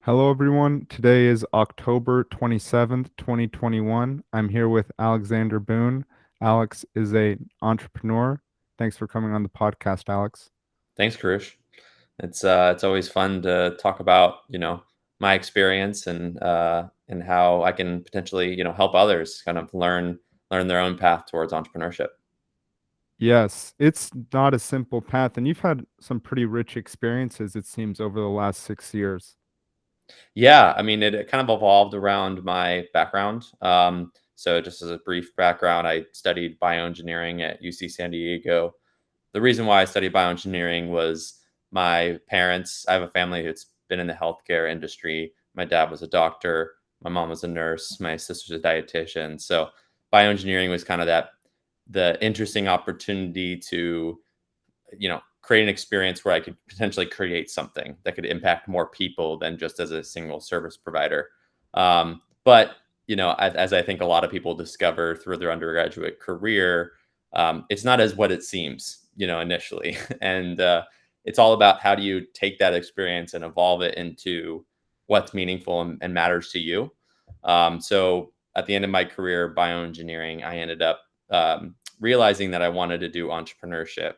Hello, everyone. Today is October 27th, 2021. I'm here with Alexander Boone. Alex is an entrepreneur. Thanks for coming on the podcast, Alex. Thanks, Karush. It's always fun to talk about, my experience and how I can potentially, help others kind of learn their own path towards entrepreneurship. Yes, it's not a simple path, and you've had some pretty rich experiences, it seems, over the last 6 years. Yeah, I mean, it kind of evolved around my background. So just as a brief background, I studied bioengineering at UC San Diego. The reason why I studied bioengineering was my parents. I have a family that's been in the healthcare industry. My dad was a doctor. My mom was a nurse. My sister's a dietitian. So bioengineering was kind of the interesting opportunity to, create an experience where I could potentially create something that could impact more people than just as a single service provider. But as I think a lot of people discover through their undergraduate career, it's not as what it seems, initially. And it's all about how do you take that experience and evolve it into what's meaningful and matters to you. So at the end of my career, bioengineering, I ended up realizing that I wanted to do entrepreneurship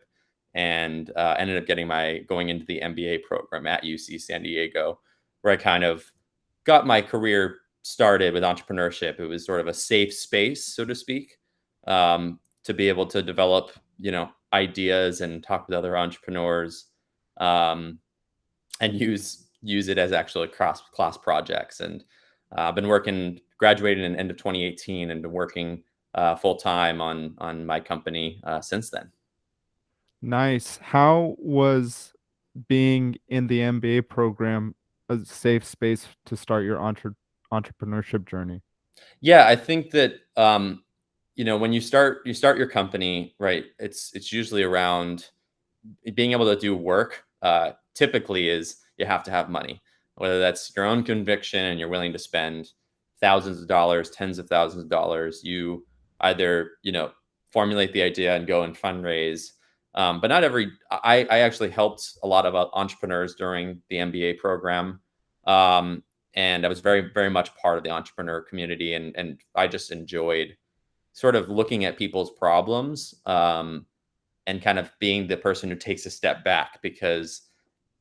and ended up going into the MBA program at UC San Diego, where I kind of got my career started with entrepreneurship. It was sort of a safe space, so to speak, to be able to develop, ideas and talk with other entrepreneurs, um, and use it as actually cross class projects. And I've been graduated in the end of 2018, and been working full time on my company since then. Nice. How was being in the MBA program a safe space to start your entrepreneurship journey? Yeah, I think that when you start your company, right? It's usually around being able to do work. Typically, is you have to have money, whether that's your own conviction and you're willing to spend thousands of dollars, tens of thousands of dollars. You either formulate the idea and go and fundraise. But not every. I actually helped a lot of entrepreneurs during the MBA program. Um, and I was very, very much part of the entrepreneur community, and I just enjoyed sort of looking at people's problems, and kind of being the person who takes a step back, because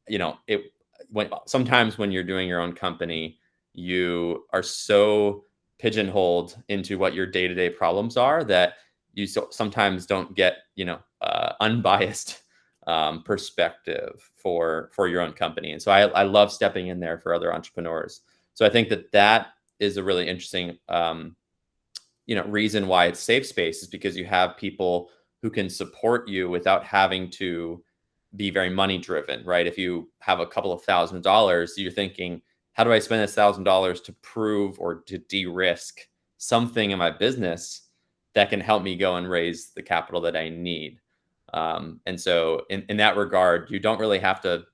it when sometimes when you're doing your own company, you are so pigeonholed into what your day-to-day problems are that sometimes don't get unbiased perspective for your own company. And so I love stepping in there for other entrepreneurs. So I think that is a really interesting reason why it's safe space, is because you have people who can support you without having to be very money driven, right? If you have a couple of $1,000, you're thinking, how do I spend $1,000 to prove or to de-risk something in my business that can help me go and raise the capital that I need? And so in that regard, you don't really have to,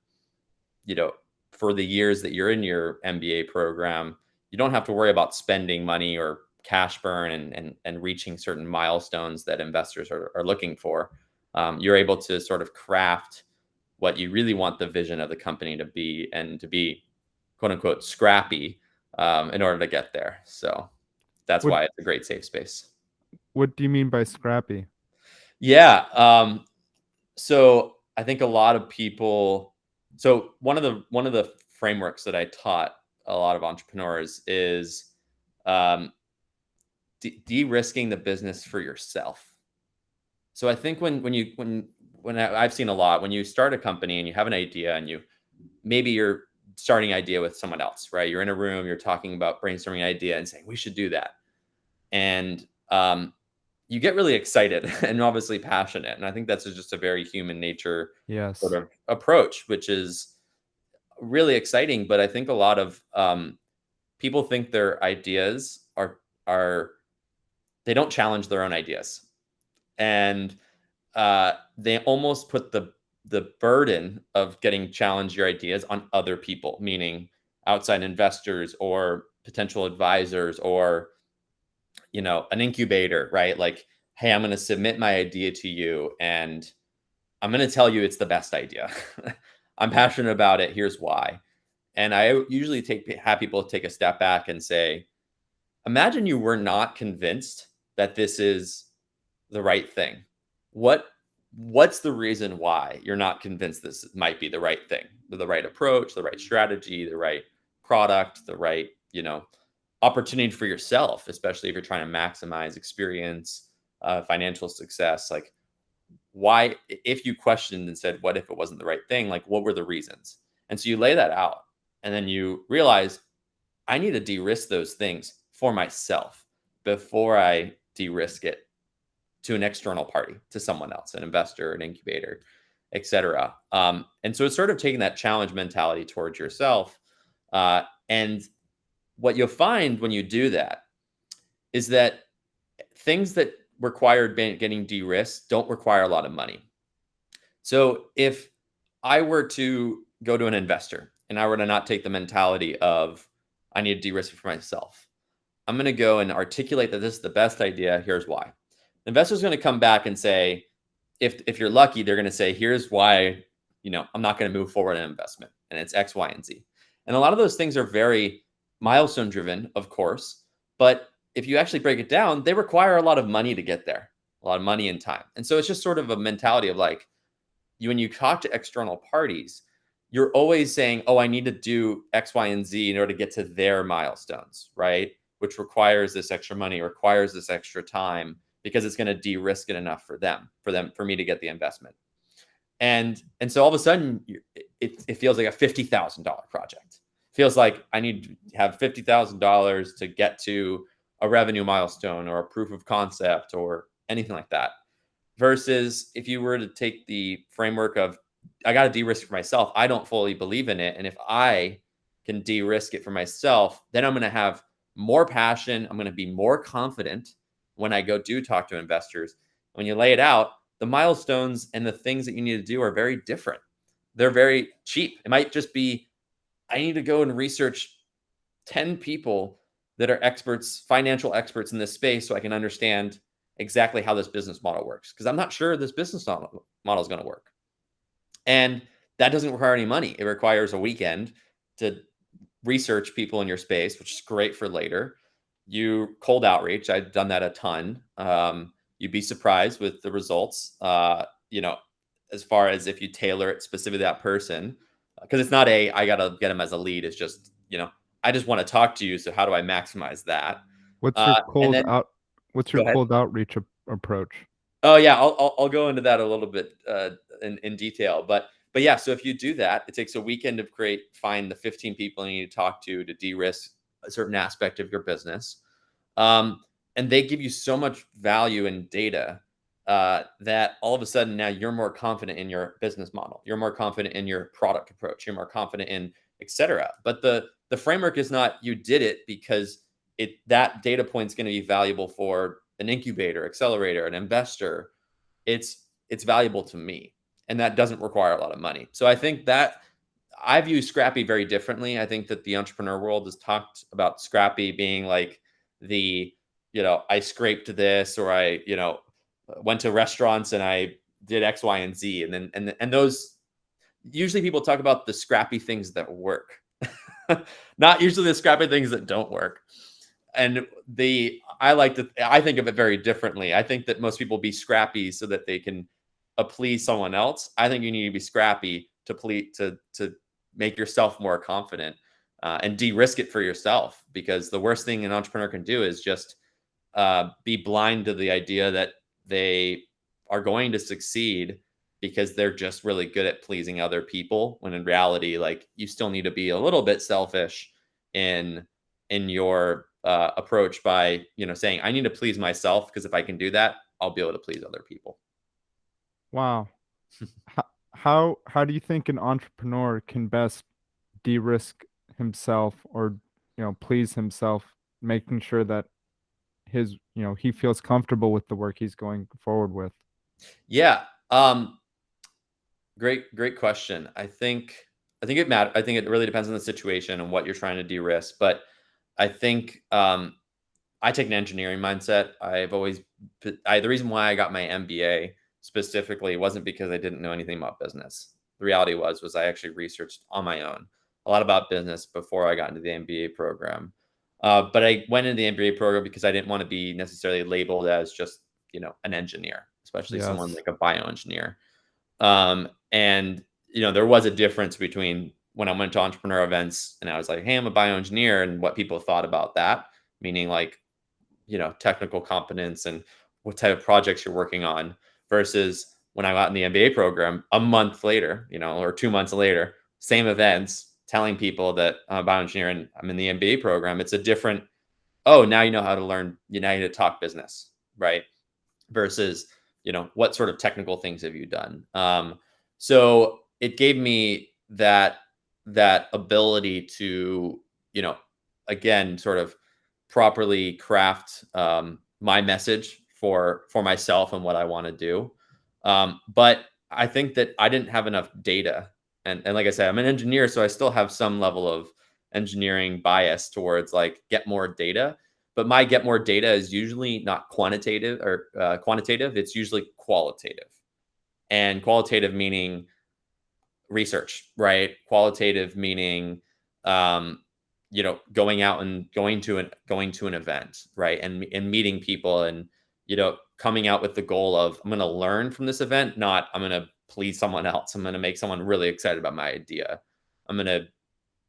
for the years that you're in your MBA program, you don't have to worry about spending money or cash burn and reaching certain milestones that investors are looking for. You're able to sort of craft what you really want the vision of the company to be, and to be quote unquote scrappy, in order to get there. So that's What why it's a great safe space. what do you mean by scrappy? Yeah. So I think a lot of people. So one of the frameworks that I taught a lot of entrepreneurs is um, de-risking the business for yourself. So I think I've seen a lot, when you start a company and you have an idea, and maybe you're starting an idea with someone else, right? You're in a room, you're talking about brainstorming an idea and saying we should do that, and you get really excited and obviously passionate. And I think that's just a very human nature sort Yes. of approach, which is really exciting. But I think a lot of people think their ideas are they don't challenge their own ideas, and they almost put the burden of getting challenge your ideas on other people, meaning outside investors or potential advisors, or an incubator, right? Like, hey, I'm going to submit my idea to you, and I'm going to tell you it's the best idea. I'm passionate about it. Here's why. And I usually have people take a step back and say, imagine you were not convinced that this is the right thing. What's the reason why you're not convinced this might be the right thing, the right approach, the right strategy, the right product, the right, opportunity for yourself, especially if you're trying to maximize experience, financial success. Like, why, if you questioned and said, what if it wasn't the right thing? Like, what were the reasons? And so you lay that out, and then you realize, I need to de-risk those things for myself before I de-risk it to an external party, to someone else, an investor, an incubator, etc. And so it's sort of taking that challenge mentality towards yourself. And what you'll find when you do that is that things that require getting de-risked don't require a lot of money. So if I were to go to an investor and I were to not take the mentality of, I need to de-risk it for myself, I'm going to go and articulate that this is the best idea. Here's why. The investor's going to come back and say, if you're lucky, they're going to say, here's why, I'm not going to move forward in an investment. And it's X, Y, and Z. And a lot of those things are very milestone driven, of course. But if you actually break it down, they require a lot of money to get there, a lot of money and time. And so it's just sort of a mentality of like, when you talk to external parties, you're always saying, oh, I need to do X, Y, and Z in order to get to their milestones, right? Which requires this extra money, requires this extra time, because it's going to de-risk it enough for me to get the investment. And so all of a sudden, it feels like a $50,000 project. It feels like I need to have $50,000 to get to a revenue milestone or a proof of concept or anything like that. Versus if you were to take the framework of, I got to de-risk for myself, I don't fully believe in it. And if I can de-risk it for myself, then I'm going to have more passion. I'm going to be more confident when I do talk to investors. When you lay it out, the milestones and the things that you need to do are very different. They're very cheap. It might just be, I need to go and research 10 people that are experts, financial experts in this space, so I can understand exactly how this business model works. Because I'm not sure this business model is going to work. And that doesn't require any money. It requires a weekend to research people in your space, which is great for later. You cold outreach. I've done that a ton. You'd be surprised with the results, as far as if you tailor it specifically to that person. Because it's not I got to get them as a lead. It's just, I just want to talk to you. So how do I maximize that? What's your Go ahead. cold outreach approach? Oh yeah, I'll go into that a little bit in detail, but yeah. So if you do that, it takes a weekend to find the 15 people you need to talk to de-risk a certain aspect of your business, and they give you so much value and data that all of a sudden now you're more confident in your business model, you're more confident in your product approach, you're more confident in etc. But the framework is not you did it because that data point is going to be valuable for an incubator, accelerator, an investor. It's valuable to me, and that doesn't require a lot of money. So I think that I view Scrappy very differently. I think that the entrepreneur world has talked about Scrappy being like I scraped this, or I, went to restaurants and I did X, Y, and Z. And those, usually people talk about the scrappy things that work, not usually the scrappy things that don't work. And I think of it very differently. I think that most people be scrappy so that they can please someone else. I think you need to be scrappy to make yourself more confident and de-risk it for yourself. Because the worst thing an entrepreneur can do is just be blind to the idea that they are going to succeed because they're just really good at pleasing other people. When in reality, like, you still need to be a little bit selfish in your approach by, saying, I need to please myself, because if I can do that, I'll be able to please other people. Wow. How do you think an entrepreneur can best de-risk himself, or, please himself, making sure that he feels comfortable with the work he's going forward with? Yeah. Great question. I think it matters. I think it really depends on the situation and what you're trying to de-risk. But I think I take an engineering mindset. The reason why I got my MBA specifically wasn't because I didn't know anything about business. The reality was I actually researched on my own a lot about business before I got into the MBA program. But I went into the MBA program because I didn't want to be necessarily labeled as just, an engineer, especially someone Yes. like a bioengineer. And there was a difference between when I went to entrepreneur events and I was like, "Hey, I'm a bioengineer," and what people thought about that, meaning like, technical competence and what type of projects you're working on, versus when I got in the MBA program a month later, or 2 months later, same events, telling people that I'm a bioengineer and I'm in the MBA program. It's a different, oh, now you know how to learn, now you know how to talk business, right? Versus, what sort of technical things have you done? So it gave me that ability to, you know, again, sort of properly craft my message for myself and what I want to do. But I think that I didn't have enough data, and like I said, I'm an engineer, so I still have some level of engineering bias towards like get more data. But my get more data is usually not quantitative or quantitative. It's usually qualitative, and qualitative meaning research, right? Qualitative meaning, going out and going to an event, right? And meeting people, and coming out with the goal of, I'm going to learn from this event, not I'm going to please someone else. I'm going to make someone really excited about my idea. I'm going to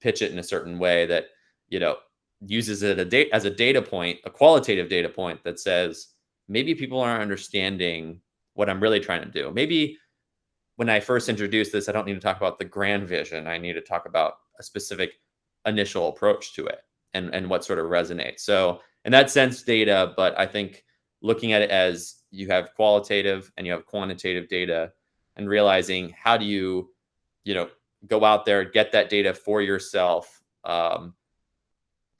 pitch it in a certain way that you know uses it as a data point, a qualitative data point that says maybe people aren't understanding what I'm really trying to do. Maybe when I first introduced this, I don't need to talk about the grand vision. I need to talk about a specific initial approach to it, and what sort of resonates. So in that sense, data, but I think looking at it as you have qualitative and you have quantitative data, and realizing how do you know, go out there, get that data for yourself,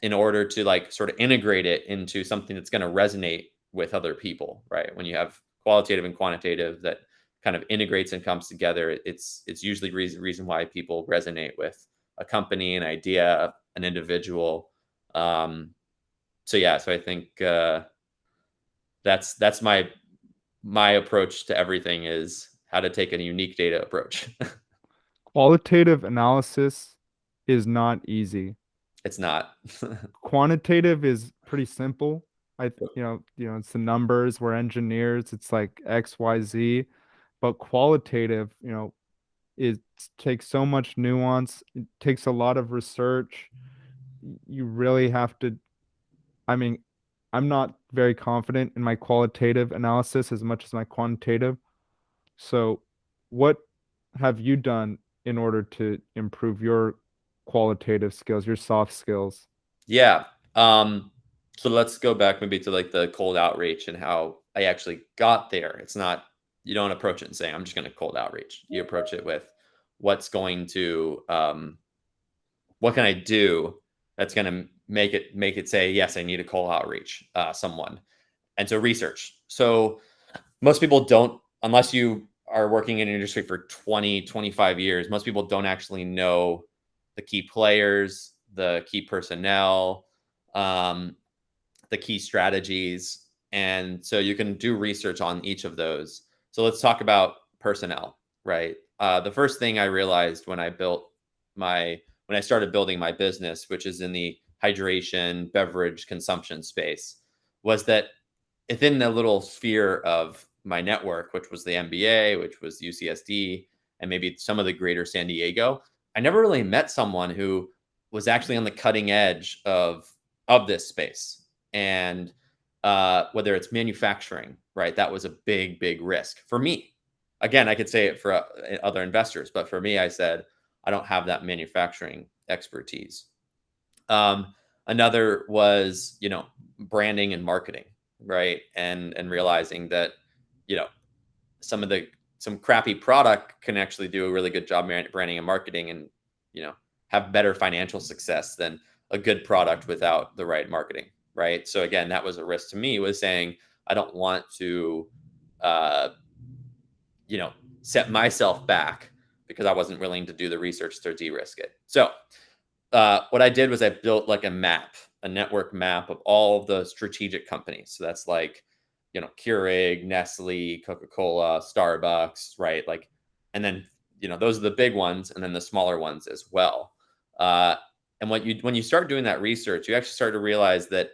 in order to like sort of integrate it into something that's going to resonate with other people, right? When you have qualitative and quantitative that kind of integrates and comes together, it's usually reason why people resonate with a company, an idea, an individual. So yeah, so I think that's my approach to everything, is how to take a unique data approach. Qualitative analysis is not easy. It's not. Quantitative is pretty simple. It's the numbers. We're engineers. It's like X, Y, Z. But qualitative, it takes so much nuance. It takes a lot of research. You really have to, I mean, I'm not very confident in my qualitative analysis as much as my quantitative. So, what have you done in order to improve your qualitative skills, your soft skills? Yeah. So let's go back maybe to like the cold outreach and how I actually got there. It's not, you don't approach it and say, I'm just going to cold outreach. You approach it with what's going to, what can I do that's going to make it say, yes, I need to cold outreach someone. And so research. So most people don't, unless you are working in an industry for 20, 25 years, most people don't actually know the key players, the key personnel, um, the key strategies. And so you can do research on each of those. So let's talk about personnel, right? The first thing I realized when I started building my business, which is in the hydration, beverage consumption space, was that within the little sphere of my network, which was the MBA, which was UCSD, and maybe some of the greater San Diego, I never really met someone who was actually on the cutting edge of this space. And whether it's manufacturing, right? That was a big risk for me. Again, I could say it for other investors, but for me, I said, I don't have that manufacturing expertise. Another was, branding and marketing, right? And realizing that, you know, some crappy product can actually do a really good job branding and marketing, and you know have better financial success than a good product without the right marketing, right? So again, that was a risk to me, was saying I don't want to uh set myself back because I wasn't willing to do the research to de-risk it. So what I did was I built like a network map of all of the strategic companies. So that's like, Keurig, Nestle, Coca-Cola, Starbucks, right? Like, and then, those are the big ones, and then the smaller ones as well. Uh, and when you start doing that research, you actually start to realize that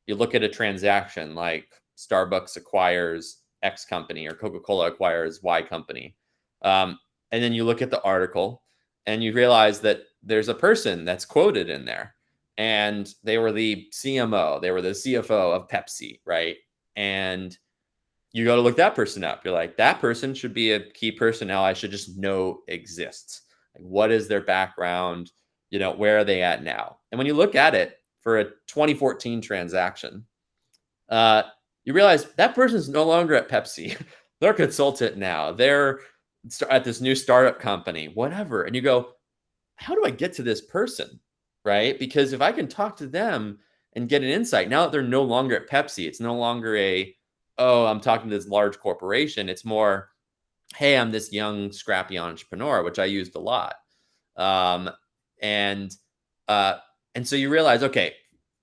you look at a transaction like Starbucks acquires X company or Coca-Cola acquires Y company. And then you look at the article and you realize that there's a person that's quoted in there, and they were the CMO, they were the CFO of Pepsi, right? And you go to look that person up. You're like, that person should be a key personnel I should just know exists. Like, what is their background? Where are they at now? And when you look at it for a 2014 transaction, uh, you realize that person's no longer at Pepsi. They're a consultant now. They're at this new startup company, whatever. And you go, how do I get to this person? Right? Because if I can talk to them and get an insight, now that they're no longer at Pepsi, it's no longer oh, I'm talking to this large corporation. It's more, hey, I'm this young, scrappy entrepreneur, which I used a lot. Um, and uh, and so you realize, okay,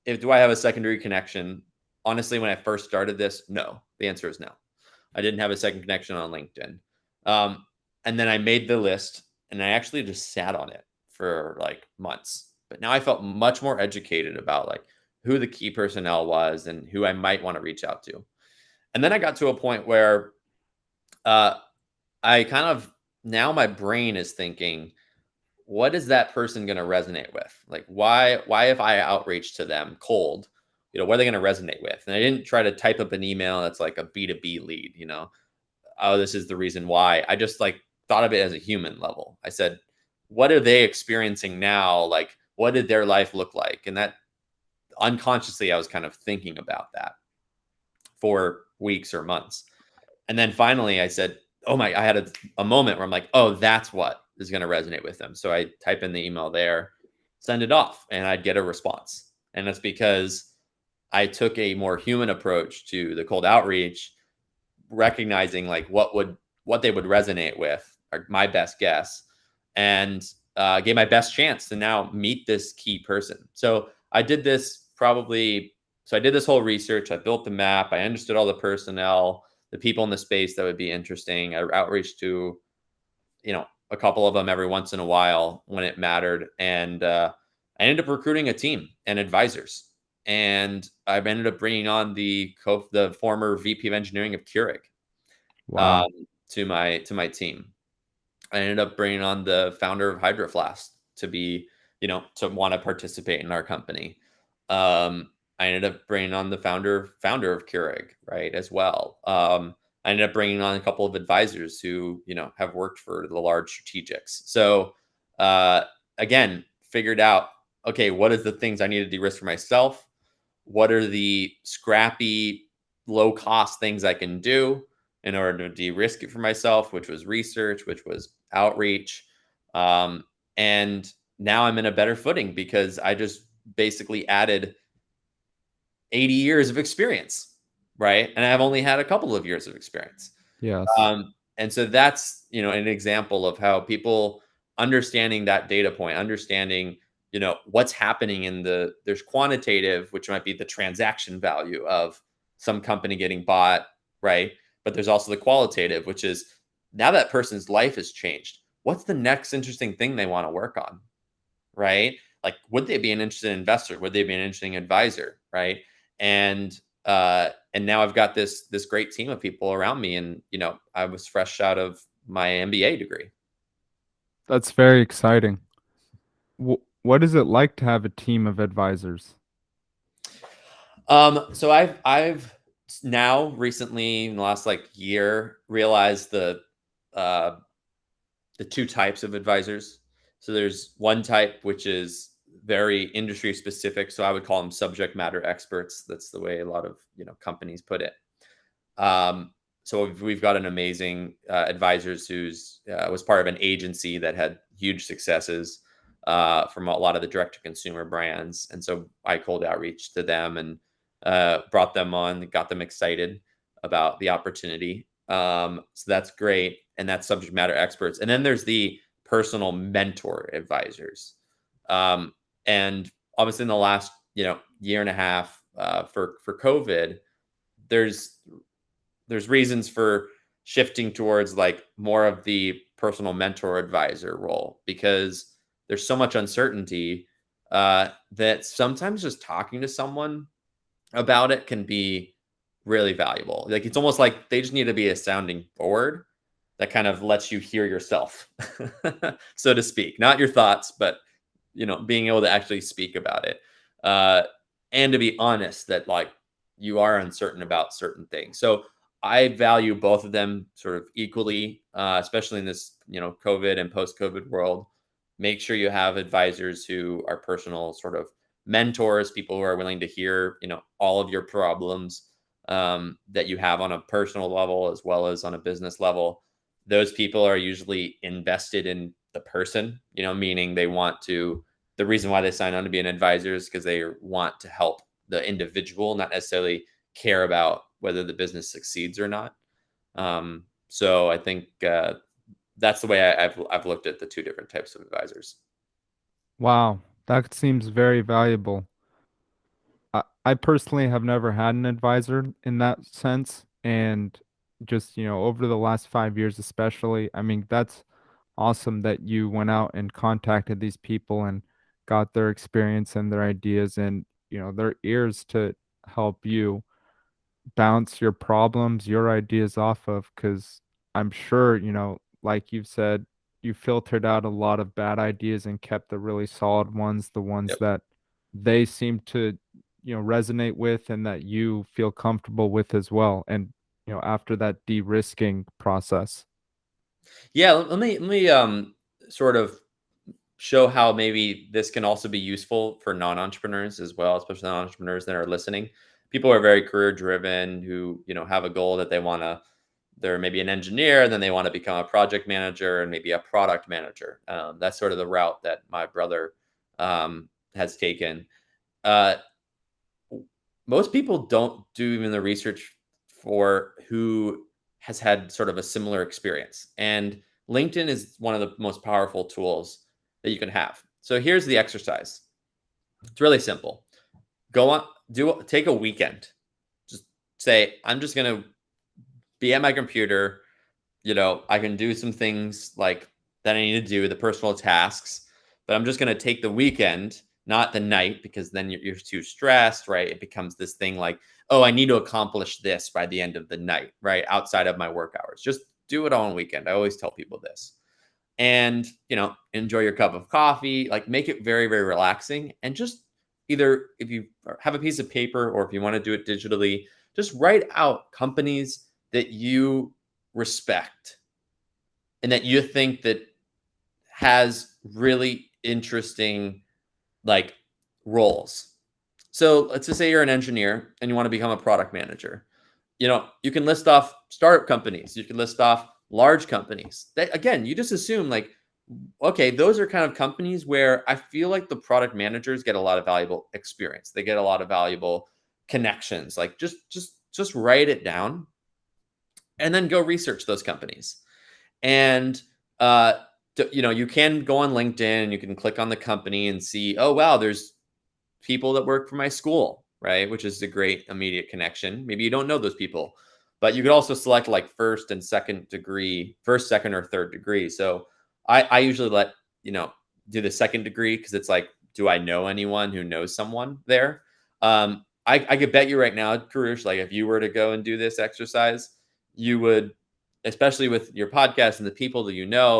do I have a secondary connection? Honestly, when I first started this, no. The answer is no. I didn't have a second connection on LinkedIn. Um, and then I made the list, and I actually just sat on it for like months. But now I felt much more educated about like who the key personnel was and who I might want to reach out to. And then I got to a point where uh, I kind of, now my brain is thinking, what is that person going to resonate with? Like, why if I outreach to them cold, what are they going to resonate with? And I didn't try to type up an email that's like a B2B lead, oh, this is the reason why. I just like thought of it as a human level. I said, what are they experiencing now? Like, what did their life look like? And that unconsciously, I was kind of thinking about that for weeks or months. And then finally I said, oh my, I had a moment where I'm like, oh, that's what is going to resonate with them. So I type in the email there, send it off, and I'd get a response. And that's because I took a more human approach to the cold outreach, recognizing like what they would resonate with, or my best guess, and gave my best chance to now meet this key person. So I did this I did this whole research. I built the map. I understood all the personnel, the people in the space that would be interesting. I outreached to, a couple of them every once in a while when it mattered. And I ended up recruiting a team and advisors. And I ended up bringing on the former VP of engineering of Keurig Wow. to my team. I ended up bringing on the founder of Hydro Flask to be, to want to participate in our company. I ended up bringing on the founder of Keurig, right, as well. I ended up bringing on a couple of advisors who, have worked for the large strategics. So, again, figured out, okay, what is the things I need to de-risk for myself? What are the scrappy, low cost things I can do in order to de-risk it for myself, which was research, which was outreach. And now I'm in a better footing because I just basically added 80 years of experience, right? And I've only had a couple of years of experience. Yes. And so that's, an example of how people understanding that data point, understanding, what's happening there's quantitative, which might be the transaction value of some company getting bought, right? But there's also the qualitative, which is now that person's life has changed. What's the next interesting thing they want to work on, right? Like, would they be an interested investor? Would they be an interesting advisor, right? And now I've got this great team of people around me, and I was fresh out of my MBA degree. That's very exciting. What is it like to have a team of advisors? So I've now recently in the last like year realized uh, the two types of advisors. So there's one type which is very industry specific. So I would call them subject matter experts. That's the way a lot of companies put it. So we've got an amazing advisors who's was part of an agency that had huge successes from a lot of the direct to consumer brands, and so I cold outreach to them and brought them on, got them excited about the opportunity. So that's great, and that's subject matter experts. And then there's the personal mentor advisors, and obviously in the last year and a half for COVID, there's reasons for shifting towards like more of the personal mentor advisor role because there's so much uncertainty that sometimes just talking to someone about it can be really valuable. Like it's almost like they just need to be a sounding board that kind of lets you hear yourself, so to speak, not your thoughts, but being able to actually speak about it, uh, and to be honest that like you are uncertain about certain things. So I value both of them sort of equally, especially in this COVID and post-COVID world. Make sure you have advisors who are personal sort of mentors, people who are willing to hear all of your problems that you have on a personal level as well as on a business level. Those people are usually invested in the person, meaning they want to. The reason why they sign on to be an advisor is because they want to help the individual, not necessarily care about whether the business succeeds or not. So I think that's the way I've looked at the two different types of advisors. Wow, that seems very valuable. I personally have never had an advisor in that sense. And just, over the last 5 years, especially, I mean, that's awesome that you went out and contacted these people and got their experience and their ideas and, their ears to help you bounce your problems, your ideas off of. Because I'm sure, like you've said, you filtered out a lot of bad ideas and kept the really solid ones, the ones Yep. that they seem to, resonate with and that you feel comfortable with as well. And, after that de-risking process. Yeah, let me sort of show how maybe this can also be useful for non-entrepreneurs as well, especially non-entrepreneurs that are listening. People are very career driven who, have a goal that they want to, they're maybe an engineer, then they want to become a project manager and maybe a product manager. That's sort of the route that my brother has taken. Uh, Most people don't do even the research for who has had sort of a similar experience. And LinkedIn is one of the most powerful tools that you can have. So here's the exercise. It's really simple. Go on, take a weekend. Just say, I'm just going to be at my computer. I can do some things like that I need to do, the personal tasks, but I'm just going to take the weekend, not the night, because then you're too stressed, right? It becomes this thing like, oh, I need to accomplish this by the end of the night, right? Outside of my work hours. Just do it on weekend. I always tell people this. And, enjoy your cup of coffee, like make it very, very relaxing. And just either if you have a piece of paper or if you want to do it digitally, just write out companies that you respect and that you think that has really interesting like roles. So let's just say you're an engineer and you want to become a product manager. You can list off startup companies, you can list off large companies. That again, you just assume like, okay, those are kind of companies where I feel like the product managers get a lot of valuable experience. They get a lot of valuable connections. Like just write it down and then go research those companies. And you can go on LinkedIn and you can click on the company and see, oh wow, there's people that work for my school, right? Which is a great immediate connection. Maybe you don't know those people, but you could also select like first, second, or third degree. So I usually let do the second degree because it's like, do I know anyone who knows someone there? I could bet you right now, Karush, like if you were to go and do this exercise, you would, especially with your podcast and the people that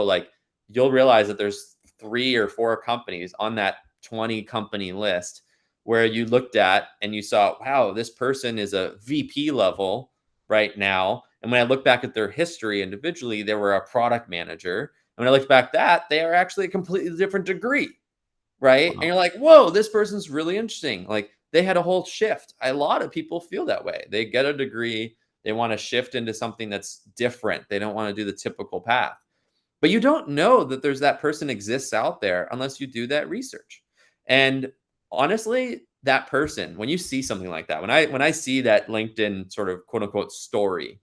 like you'll realize that there's 3 or 4 companies on that 20 company list where you looked at and you saw, wow, this person is a VP level right now. And when I look back at their history individually, they were a product manager. And when I look back that, they are actually a completely different degree, right? And Wow. you're like, whoa, this person's really interesting. Like they had a whole shift. A lot of people feel that way. They get a degree, they want to shift into something that's different. They don't want to do the typical path. But you don't know that there's that person exists out there unless you do that research. And honestly, that person, when you see something like that, when I see that LinkedIn sort of quote unquote story,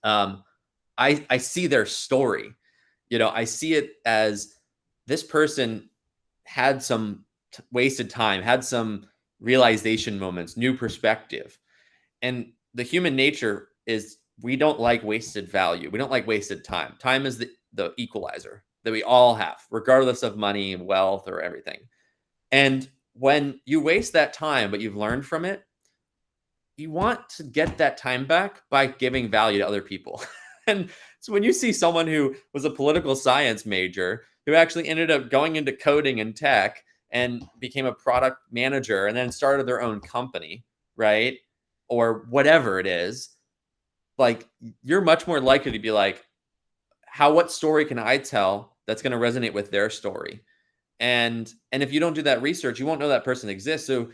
um, I see their story. I see it as this person had some wasted time, had some realization moments, new perspective. And the human nature is we don't like wasted value. We don't like wasted time. Time is the equalizer. that we all have, regardless of money, wealth, or everything. And when you waste that time, but you've learned from it, you want to get that time back by giving value to other people. And so when you see someone who was a political science major who actually ended up going into coding and tech and became a product manager and then started their own company, right? Or whatever it is, like you're much more likely to be like, what story can I tell that's going to resonate with their story? And if you don't do that research, you won't know that person exists. So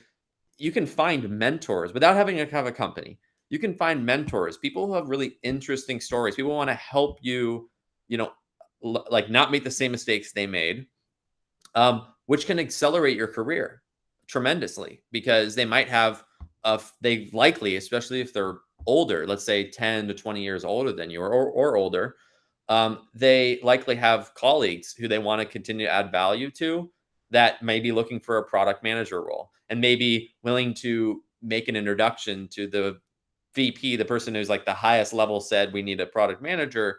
you can find mentors without having to have a company. You can find mentors, people who have really interesting stories. People want to help you, you know, like not make the same mistakes they made, which can accelerate your career tremendously because they might have, they likely, especially if they're older, let's say 10 to 20 years older than you or older, they likely have colleagues who they want to continue to add value to that may be looking for a product manager role and maybe willing to make an introduction to the VP, the person who's like the highest level said we need a product manager,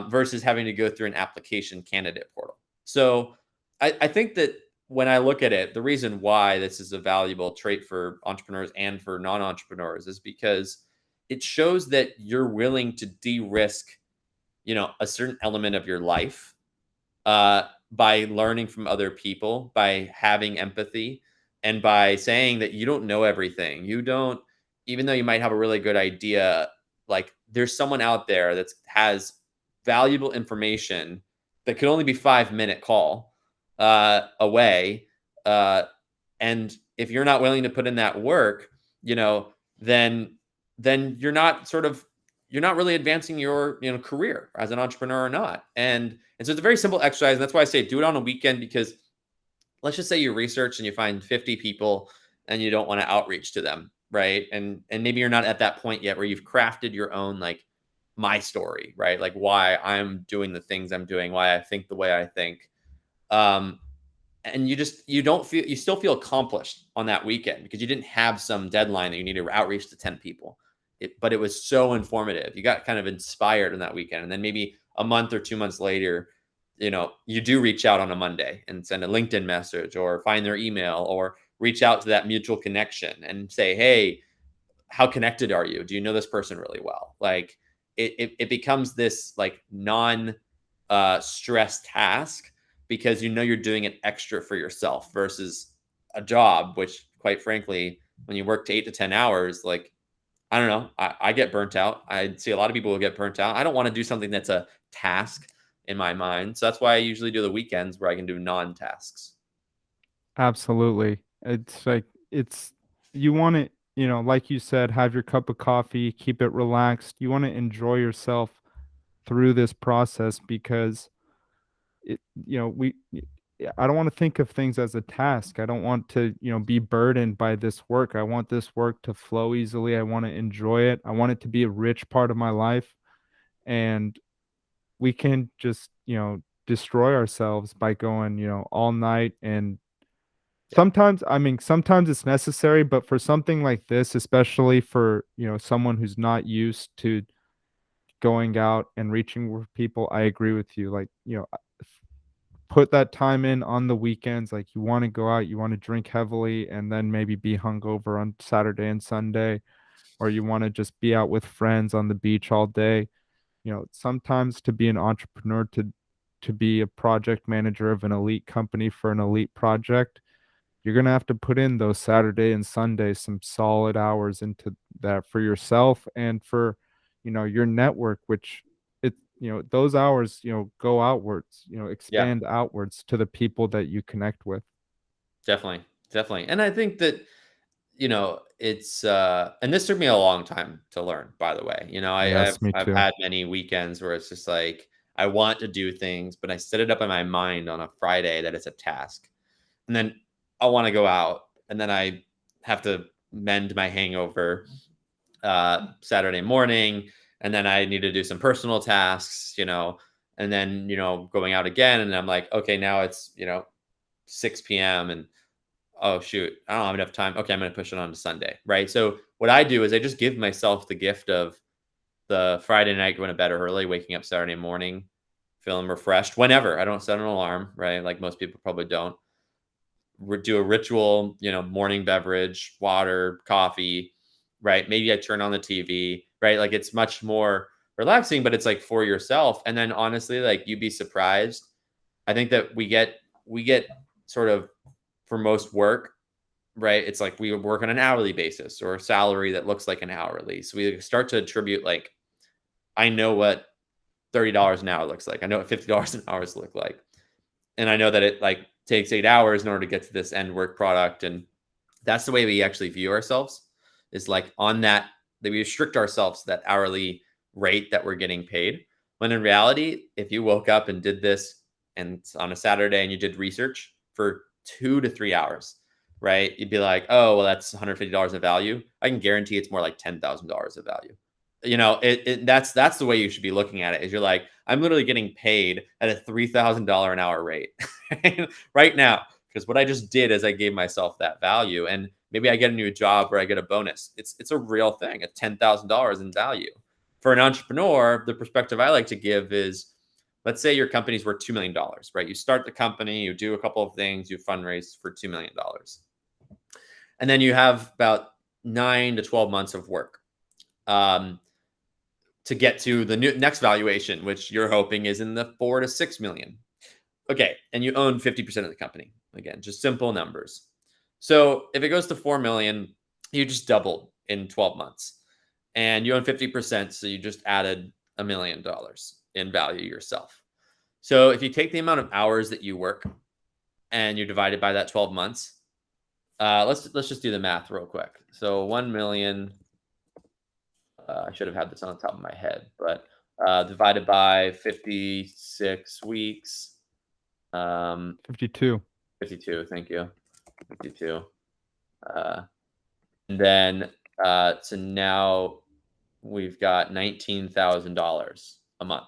versus having to go through an application candidate portal. So I think that when I look at it, the reason why this is a valuable trait for entrepreneurs and for non-entrepreneurs is because it shows that you're willing to de-risk, a certain element of your life, by learning from other people, by having empathy, and by saying that you don't know everything. You don't, even though you might have a really good idea, like there's someone out there that has valuable information that could only be 5-minute call away. And if you're not willing to put in that work, then you're not you're not really advancing your career as an entrepreneur or not. And so it's a very simple exercise. And that's why I say do it on a weekend, because let's just say you research and you find 50 people and you don't want to outreach to them, right? And maybe you're not at that point yet where you've crafted your own, like, my story, right? Like why I'm doing the things I'm doing, why I think the way I think. Um, and you still feel accomplished on that weekend because you didn't have some deadline that you need to outreach to 10 people. But it was so informative. You got kind of inspired on that weekend. And then maybe a month or 2 months later, you do reach out on a Monday and send a LinkedIn message or find their email or reach out to that mutual connection and say, hey, how connected are you? Do you know this person really well? Like it becomes this like non stress task because you're doing it extra for yourself versus a job, which quite frankly, when you work to 8 to 10 hours, like, I don't know, I get burnt out. I see a lot of people who get burnt out. I don't want to do something that's a task in my mind. So that's why I usually do the weekends where I can do non-tasks. Absolutely. It's like you want to, like you said, have your cup of coffee, keep it relaxed. You want to enjoy yourself through this process because it, you know, we I don't want to think of things as a task. I don't want to, be burdened by this work. I want this work to flow easily. I want to enjoy it. I want it to be a rich part of my life. And we can just, destroy ourselves by going, all night. And Yeah. sometimes it's necessary, but for something like this, especially for, someone who's not used to going out and reaching with people, I agree with you. Like, put that time in on the weekends. Like, you want to go out, you want to drink heavily, and then maybe be hungover on Saturday and Sunday, or you want to just be out with friends on the beach all day. Sometimes to be an entrepreneur, to be a project manager of an elite company for an elite project, you're going to have to put in those Saturday and Sunday some solid hours into that for yourself and for, your network, which those hours, go outwards, Yeah, expand outwards to the people that you connect with. definitely. Definitely. And I think that, it's, and this took me a long time to learn, by the way. Yes, me I've too. had many weekends where it's just like, I want to do things, but I set it up in my mind on a Friday that it's a task. And then I want to go out and then I have to mend my hangover Saturday morning, and then I need to do some personal tasks, and then going out again, and I'm like, okay, now it's 6 p.m. and oh shoot, I don't have enough time. Okay, I'm gonna push it on to Sunday, right? So what I do is I just give myself the gift of the Friday night going to bed early, waking up Saturday morning, feeling refreshed whenever. I don't set an alarm, right? Like most people probably don't. Do a ritual, morning beverage, water, coffee, right? Maybe I turn on the TV, right? Like it's much more relaxing, but it's like for yourself. And then honestly, like you'd be surprised. I think that we get sort of for most work, right? It's like we work on an hourly basis or a salary that looks like an hourly. So we start to attribute like, I know what $30 an hour looks like. I know what $50 an hour look like. And I know that it like takes 8 hours in order to get to this end work product. And that's the way we actually view ourselves, is like on that we restrict ourselves to that hourly rate that we're getting paid. When in reality, if you woke up and did this and on a Saturday and you did research for 2 to 3 hours, right? You'd be like, oh, well, that's $150 of value. I can guarantee it's more like $10,000 of value. That's the way you should be looking at it, is you're like, I'm literally getting paid at a $3,000 an hour rate right now, because what I just did is I gave myself that value. And maybe I get a new job where I get a bonus. It's a real thing, at $10,000 in value. For an entrepreneur, the perspective I like to give is, let's say your company's worth $2 million, right? You start the company, you do a couple of things, you fundraise for $2 million. And then you have about 9 to 12 months of work to get to the next valuation, which you're hoping is in the 4 to 6 million. Okay. And you own 50% of the company. Again, just simple numbers. So if it goes to 4 million, you just doubled in 12 months and you own 50%. So you just added $1 million in value yourself. So if you take the amount of hours that you work and you divide it by that 12 months, let's just do the math real quick. So 1 million, I should have had this on the top of my head, but divided by 56 weeks. 52. 52, thank you. 52. And then, so now we've got $19,000 a month.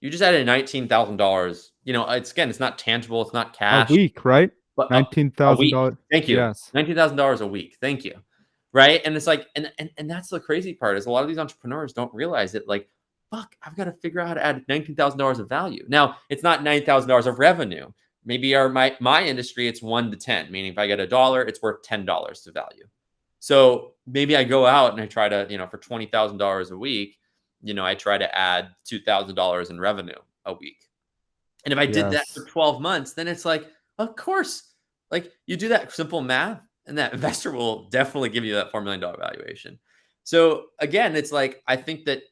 You just added $19,000. It's not tangible. It's not cash. A week, right? But a week. $19,000. Thank you. Yes. $19,000 a week. Thank you. Right. And it's like, and that's the crazy part, is a lot of these entrepreneurs don't realize it. Like, fuck, I've got to figure out how to add $19,000 of value. Now, it's not $9,000 of revenue. Maybe my industry, it's 1 to 10, meaning if I get $1, it's worth $10 to value. So maybe I go out and I try to, for $20,000 a week, I try to add $2,000 in revenue a week. And if I did that for 12 months, then it's like, of course, like you do that simple math and that investor will definitely give you that $4 million valuation. So again, it's like, I think that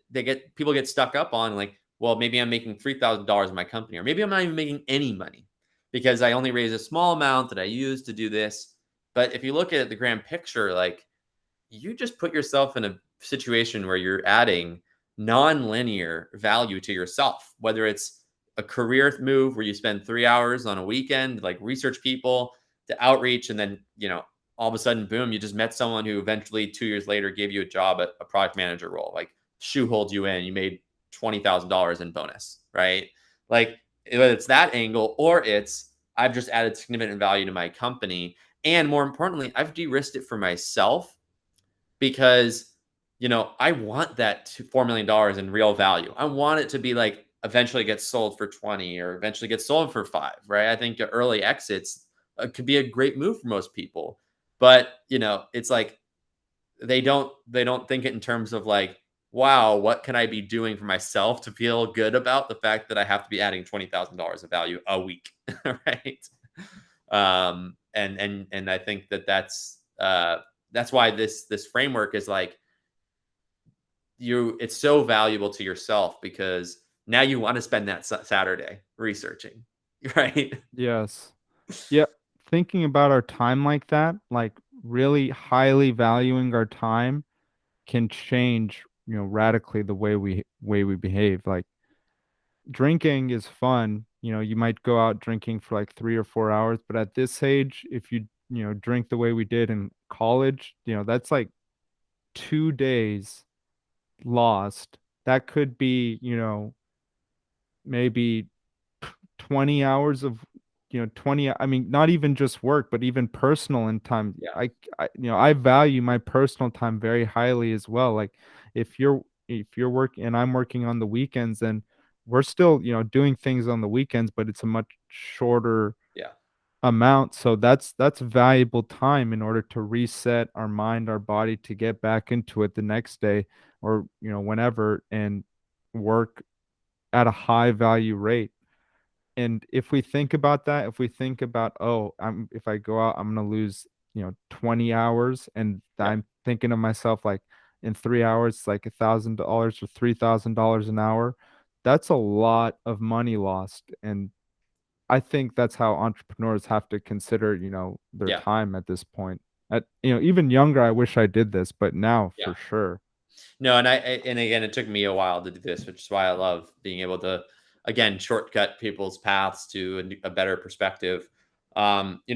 people get stuck up on like, well, maybe I'm making $3,000 in my company, or maybe I'm not even making any money because I only raise a small amount that I use to do this. But if you look at the grand picture, like you just put yourself in a situation where you're adding non-linear value to yourself, whether it's a career move where you spend 3 hours on a weekend, like research people to outreach. And then, all of a sudden, boom, you just met someone who eventually 2 years later gave you a job at a product manager role, like shoeholed you in, you made $20,000 in bonus, right? Like whether it's that angle or it's, I've just added significant value to my company. And more importantly, I've de-risked it for myself because, I want that $4 million in real value. I want it to be like eventually gets sold for 20 or eventually gets sold for 5, right? I think early exits could be a great move for most people. But, it's like they don't think it in terms of like, wow, what can I be doing for myself to feel good about the fact that I have to be adding $20,000 of value a week, right? And I think that's why this framework is like it's so valuable to yourself because now you want to spend that Saturday researching, right? Yes. Yeah. Thinking about our time like that, like really highly valuing our time can change, radically the way we behave. Like drinking is fun. You might go out drinking for like 3 or 4 hours, but at this age, if you, drink the way we did in college, that's like 2 days lost. That could be, maybe 20 hours of, 20, I mean, not even just work, but even personal and time. Yeah. I value my personal time very highly as well. Like if you're, if you're working and I'm working on the weekends, then we're still, doing things on the weekends, but it's a much shorter Yeah. amount. So that's valuable time in order to reset our mind, our body to get back into it the next day or, whenever, and work at a high value rate. And if we think about that, if we think about, oh, if I go out, I'm gonna lose, 20 hours, and Yeah. I'm thinking to myself like in 3 hours, it's like $1,000 or $3,000 an hour. That's a lot of money lost. And I think that's how entrepreneurs have to consider, their Yeah. time at this point. Even younger, I wish I did this, but now Yeah. for sure. No, and again, it took me a while to do this, which is why I love being able to, again, shortcut people's paths to a better perspective.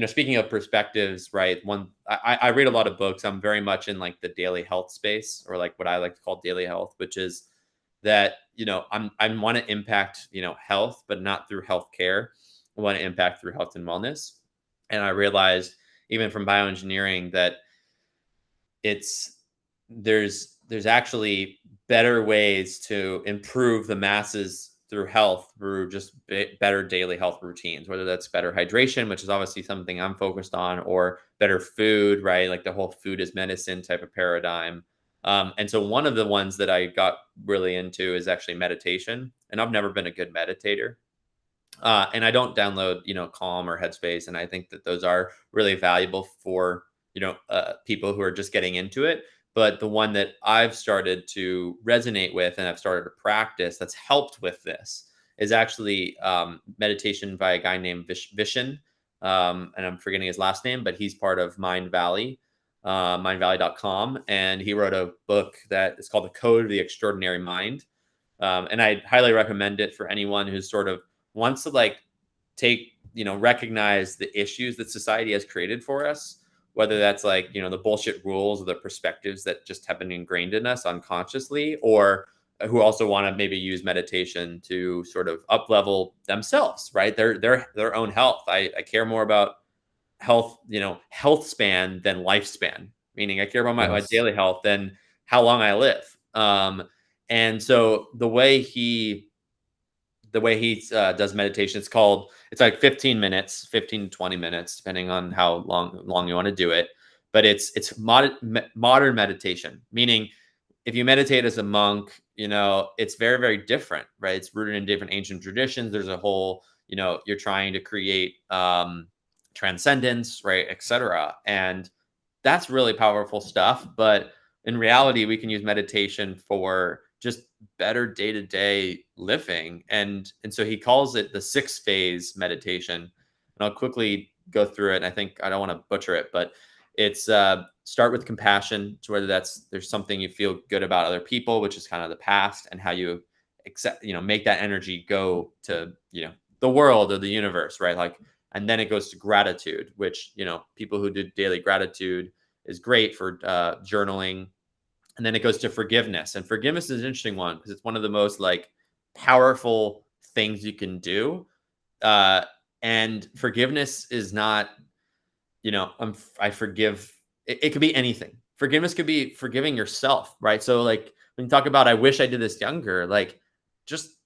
Speaking of perspectives, right? I read a lot of books. I'm very much in like the daily health space, or like what I like to call daily health, which is that I want to impact health, but not through healthcare. I want to impact through health and wellness. And I realized even from bioengineering that it's there's actually better ways to improve the masses through health through just better daily health routines, whether that's better hydration, which is obviously something I'm focused on, or better food, right? Like the whole food is medicine type of paradigm. And so one of the ones that I got really into is actually meditation, and I've never been a good meditator. And I don't download, Calm or Headspace, and I think that those are really valuable for people who are just getting into it. But the one that I've started to resonate with and I've started to practice that's helped with this is actually meditation by a guy named Vishen, and I'm forgetting his last name, but he's part of Mind Valley, mindvalley.com, and he wrote a book that is called The Code of the Extraordinary Mind. And I highly recommend it for anyone who's sort of wants to like take, recognize the issues that society has created for us, whether that's like, the bullshit rules or the perspectives that just have been ingrained in us unconsciously, or who also want to maybe use meditation to sort of up level themselves, right? Their own health. I care more about health, health span than lifespan, meaning I care about my Yes. daily health than how long I live. And so the way he does meditation, it's like 15 minutes, 15 to 20 minutes, depending on how long you want to do it. But it's modern meditation, meaning if you meditate as a monk, it's very, very different, right? It's rooted in different ancient traditions. There's a whole, you're trying to create transcendence, right, etc. And that's really powerful stuff. But in reality, we can use meditation for just better day-to-day living. And so he calls it the 6-phase meditation. And I'll quickly go through it. And I think I don't want to butcher it, but it's start with compassion, to whether there's something you feel good about other people, which is kind of the past, and how you accept, make that energy go to, the world or the universe, right? Like, and then it goes to gratitude, which, people who do daily gratitude is great for journaling. And then it goes to forgiveness, and forgiveness is an interesting one because it's one of the most like powerful things you can do. And forgiveness is not, I forgive. It could be anything. Forgiveness could be forgiving yourself, right? So like when you talk about, I wish I did this younger, like just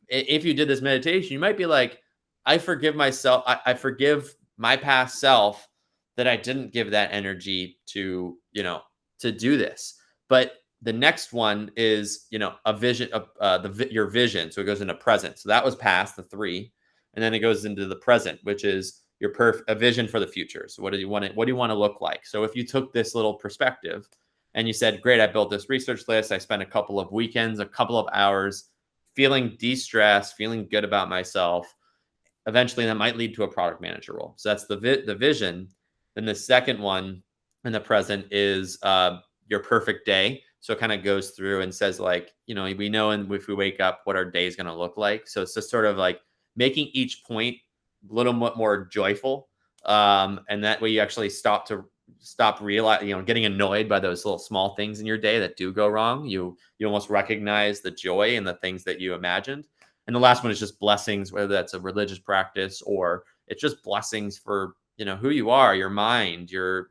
if you did this meditation, you might be like, I forgive myself. I forgive my past self that I didn't give that energy to, to do this. But the next one is, a vision of your vision. So it goes into present. So that was past, the 3, and then it goes into the present, which is your a vision for the future. So what do you want to look like? So if you took this little perspective and you said, great, I built this research list. I spent a couple of weekends, a couple of hours feeling de-stressed, feeling good about myself. Eventually that might lead to a product manager role. So that's the vision. Then the second one in the present is your perfect day. So it kind of goes through and says like, we know, and if we wake up, what our day is going to look like. So it's just sort of like making each point a little bit more joyful. And that way you actually stop realizing, getting annoyed by those little small things in your day that do go wrong. You almost recognize the joy in the things that you imagined. And the last one is just blessings, whether that's a religious practice or it's just blessings for, who you are, your mind, your,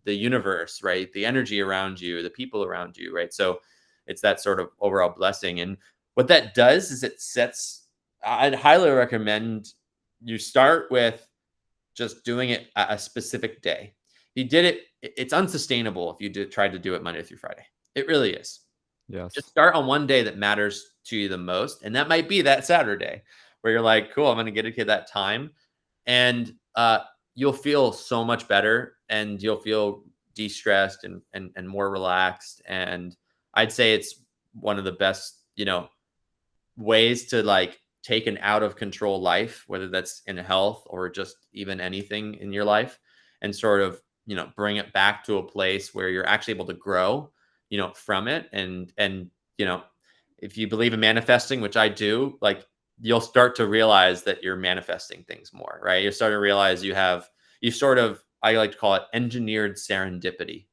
the universe, right? The energy around you, the people around you, right? So it's that sort of overall blessing. And what that does is I'd highly recommend you start with just doing it a specific day. If you did it, it's unsustainable if you tried to do it Monday through Friday. It really is. Just Yes. start on one day that matters to you the most. And that might be that Saturday where you're like, cool, I'm going to dedicate that time. And you'll feel so much better and you'll feel de-stressed and more relaxed. And I'd say it's one of the best, ways to like take an out of control life, whether that's in health or just even anything in your life, and sort of, bring it back to a place where you're actually able to grow, from it. And, if you believe in manifesting, which I do, like you'll start to realize that you're manifesting things more, right? You start to realize you sort of, I like to call it engineered serendipity.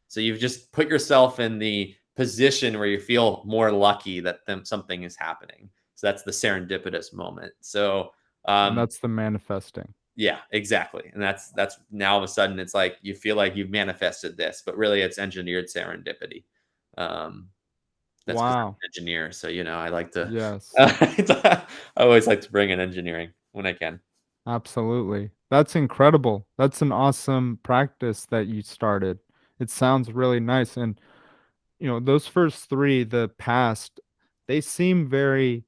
So you've just put yourself in the position where you feel more lucky that something is happening. So that's the serendipitous moment. So And that's the manifesting. yeah, exactly. And that's now all of a sudden it's like you feel like you've manifested this, but really it's engineered serendipity. Um, that's because I'm Wow. an engineer. So I like to. Yes. I always like to bring in engineering when I can. Absolutely. That's incredible. That's an awesome practice that you started. It sounds really nice. And, those first three, the past, they seem very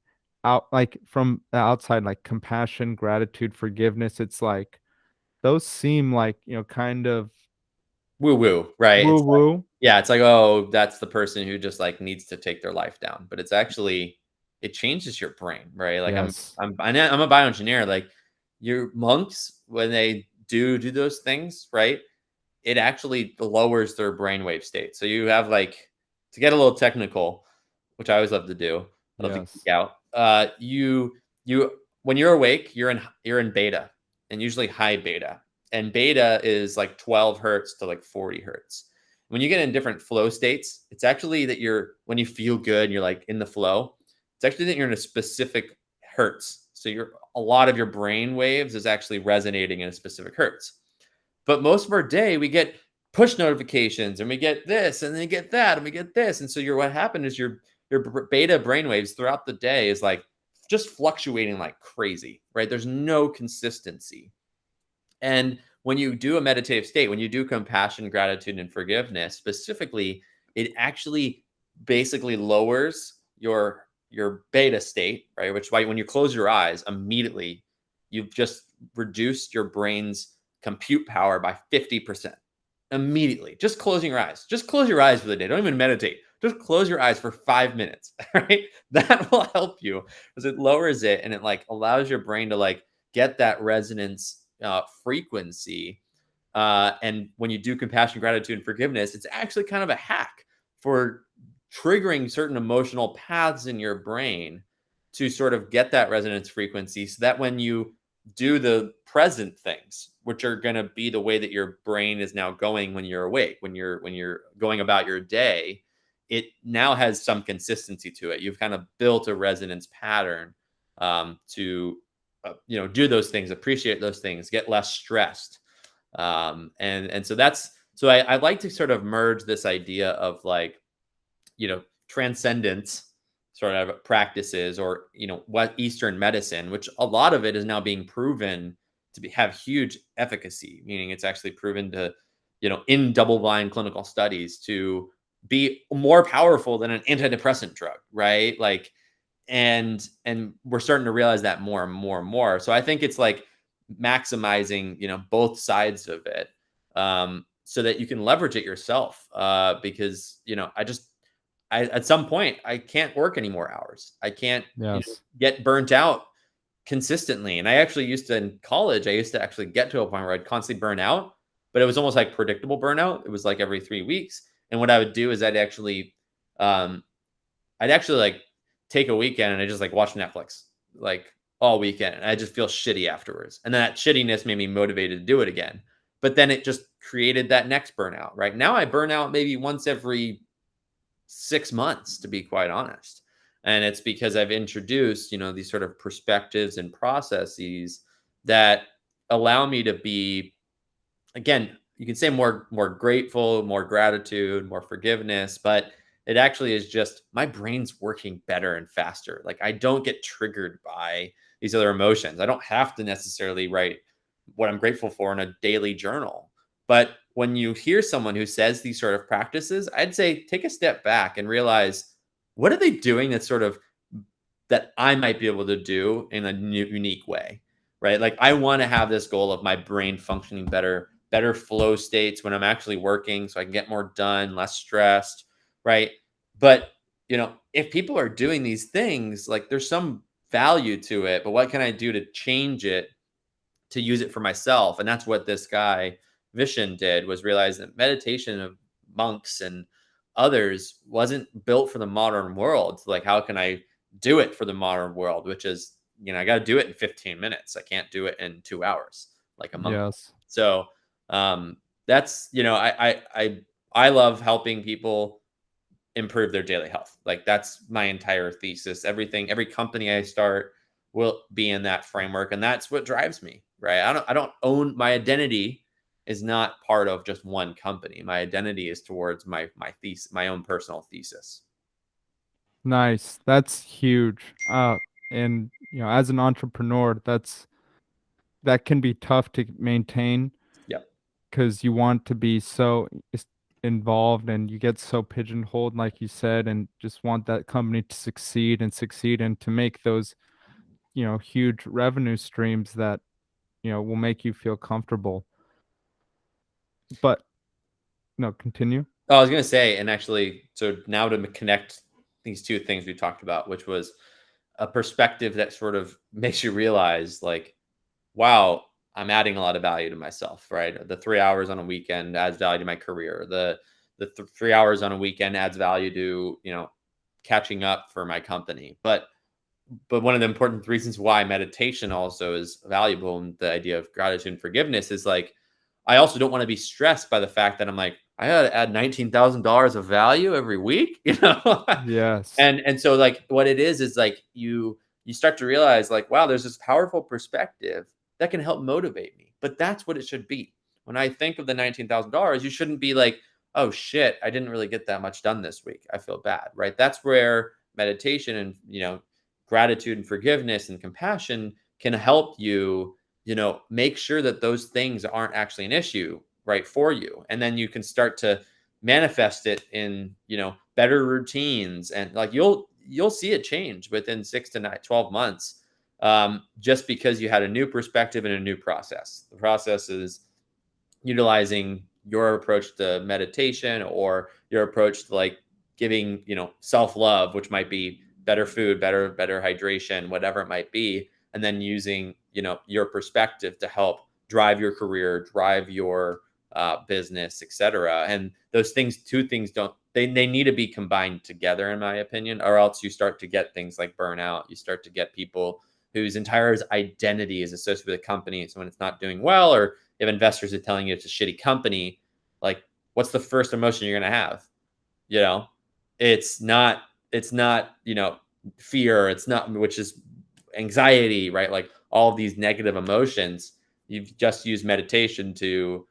like from the outside, like compassion, gratitude, forgiveness. It's like those seem like, kind of Woo woo, right? woo It's like, woo. yeah, it's like, oh, that's the person who just like needs to take their life down. But it's actually, it changes your brain, right? Like Yes. I'm a bioengineer. Like your monks, when they do those things, right? It actually lowers their brainwave state. So you have like, to get a little technical, which I always love to do. I love to geek Yes. out. You when you're awake, you're in beta, and usually high beta. And beta is like 12 hertz to like 40 hertz. When you get in different flow states, it's actually that when you feel good and you're like in the flow, it's actually that you're in a specific hertz. So a lot of your brain waves is actually resonating in a specific hertz. But most of our day, we get push notifications and we get this and then we get that and we get this. And so what happened is your beta brainwaves throughout the day is like just fluctuating like crazy, right? There's no consistency. And when you do a meditative state, when you do compassion, gratitude, and forgiveness specifically, it actually basically lowers your beta state, right? Which why when you close your eyes, immediately you've just reduced your brain's compute power by 50%. Immediately. Just closing your eyes. Just close your eyes for the day. Don't even meditate. Just close your eyes for 5 minutes. Right? That will help you because it lowers it and it like allows your brain to like get that resonance frequency. And when you do compassion, gratitude, and forgiveness, it's actually kind of a hack for triggering certain emotional paths in your brain to sort of get that resonance frequency so that when you do the present things, which are going to be the way that your brain is now going when you're awake, when you're going about your day, it now has some consistency to it. You've kind of built a resonance pattern to do those things, appreciate those things, get less stressed. And so I like to sort of merge this idea of like, transcendence sort of practices or, what Eastern medicine, which a lot of it is now being proven to have huge efficacy, meaning it's actually proven to, in double blind clinical studies to be more powerful than an antidepressant drug, right? Like, and we're starting to realize that more and more and more. So I think it's like maximizing, both sides of it, so that you can leverage it yourself. Because, at some point I can't work any more hours. I can't, Yes. get burnt out consistently. And I actually used to, in college, I used to actually get to a point where I'd constantly burn out, but it was almost like predictable burnout. It was like every 3 weeks. And what I would do is um, I'd actually like take a weekend and I just like watch Netflix like all weekend. And I just feel shitty afterwards. And then that shittiness made me motivated to do it again. But then it just created that next burnout. Right now, I burn out maybe once every 6 months, to be quite honest. And it's because I've introduced, these sort of perspectives and processes that allow me to be, again, you can say more grateful, more gratitude, more forgiveness, but It actually is just my brain's working better and faster. Like I don't get triggered by these other emotions. I don't have to necessarily write what I'm grateful for in a daily journal. But when you hear someone who says these sort of practices, I'd say take a step back and realize, what are they doing that's sort of that I might be able to do in a unique way, right? Like I want to have this goal of my brain functioning better, better flow states when I'm actually working so I can get more done, less stressed, right? But, if people are doing these things, like there's some value to it, but what can I do to change it to use it for myself? And that's what this guy Vishen did, was realize that meditation of monks and others wasn't built for the modern world. So like, how can I do it for the modern world? Which is, I got to do it in 15 minutes. I can't do it in 2 hours like a monk. Yes. So that's, I love helping people improve their daily health. Like that's my entire thesis. Every company I start will be in that framework, and that's what drives me, right? I don't own my identity is not part of just one company. My identity is towards my thesis, my own personal thesis. Nice. That's huge. And as an entrepreneur, that can be tough to maintain Yeah. because you want to be so involved and you get so pigeonholed, like you said, and just want that company to succeed and to make those, huge revenue streams that, will make you feel comfortable. But no, continue. Oh, I was gonna say, and actually, so now to connect these two things we talked about, which was a perspective that sort of makes you realize, like, wow, I'm adding a lot of value to myself, right? The 3 hours on a weekend adds value to my career. The 3 hours on a weekend adds value to catching up for my company. But one of the important reasons why meditation also is valuable, and the idea of gratitude and forgiveness, is like I also don't want to be stressed by the fact that I'm like, I gotta add $19,000 of value every week, Yes. and so like what it is like you start to realize, like, wow, there's this powerful perspective that can help motivate me. But that's what it should be. When I think of the $19,000, you shouldn't be like, oh shit, I didn't really get that much done this week, I feel bad, right? That's where meditation and gratitude and forgiveness and compassion can help you, make sure that those things aren't actually an issue, right, for you. And then you can start to manifest it in, better routines, and like you'll see it change within 6 to 12 months, just because you had a new perspective and a new process. The process is utilizing your approach to meditation, or your approach to like giving, self-love, which might be better food, better hydration, whatever it might be, and then using, your perspective to help drive your career, drive your business, etc. And those things, two things, don't they need to be combined together, in my opinion, or else you start to get things like burnout. You start to get people whose entire identity is associated with a company. So when it's not doing well, or if investors are telling you it's a shitty company, like what's the first emotion you're going to have? You know, it's not, fear. It's not, which is anxiety, right? Like all of these negative emotions. You've just used meditation to,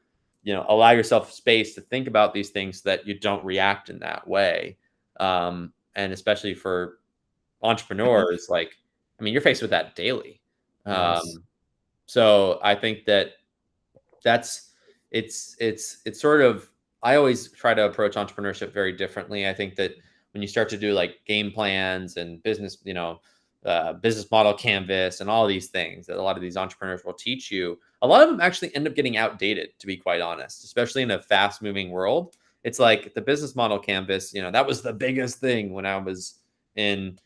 allow yourself space to think about these things so that you don't react in that way. And especially for entrepreneurs, like, I mean, you're faced with that daily. Yes. So I think that that's it's sort of, I always try to approach entrepreneurship very differently. I think that when you start to do like game plans and business, business model canvas and all these things that a lot of these entrepreneurs will teach you, a lot of them actually end up getting outdated, to be quite honest, especially in a fast moving world. It's like the business model canvas, that was the biggest thing when I was in,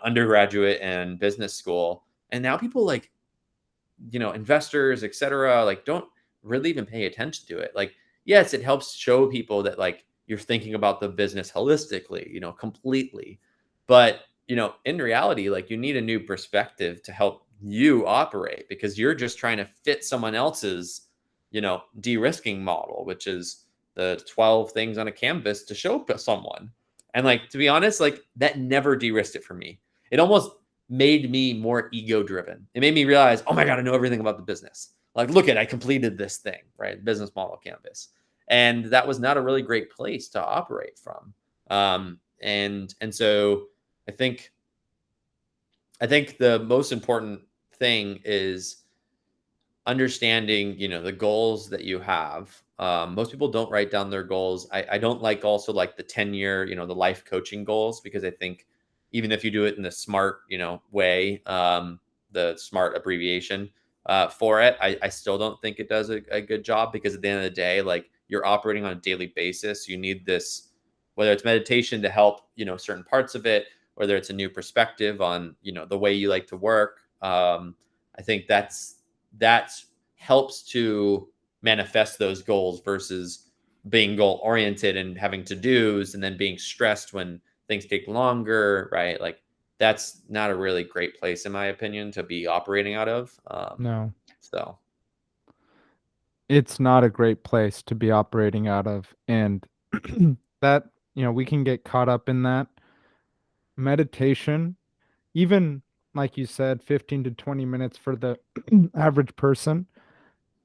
undergraduate and business school. And now people like, investors, etc., like don't really even pay attention to it. Like, yes, it helps show people that like you're thinking about the business holistically, completely. But, in reality, like you need a new perspective to help you operate, because you're just trying to fit someone else's, de-risking model, which is the 12 things on a canvas to show someone. And like, to be honest, like that never de-risked it for me. It almost made me more ego driven. It made me realize, oh my God, I know everything about the business. Like, look at, I completed this thing, right? Business model canvas. And that was not a really great place to operate from. And so I think the most important thing is understanding, the goals that you have. Most people don't write down their goals. I don't like also like the 10-year, the life coaching goals, because I think even if you do it in the smart, way, the smart abbreviation for it, I still don't think it does a good job, because at the end of the day, like, you're operating on a daily basis. You need this, whether it's meditation to help, certain parts of it, whether it's a new perspective on, the way you like to work. I think that helps to manifest those goals versus being goal oriented and having to do's and then being stressed when things take longer, right? Like, that's not a really great place, in my opinion, to be operating out of. No, So it's not a great place to be operating out of. And that, we can get caught up in that. Meditation, even like you said, 15 to 20 minutes for the average person,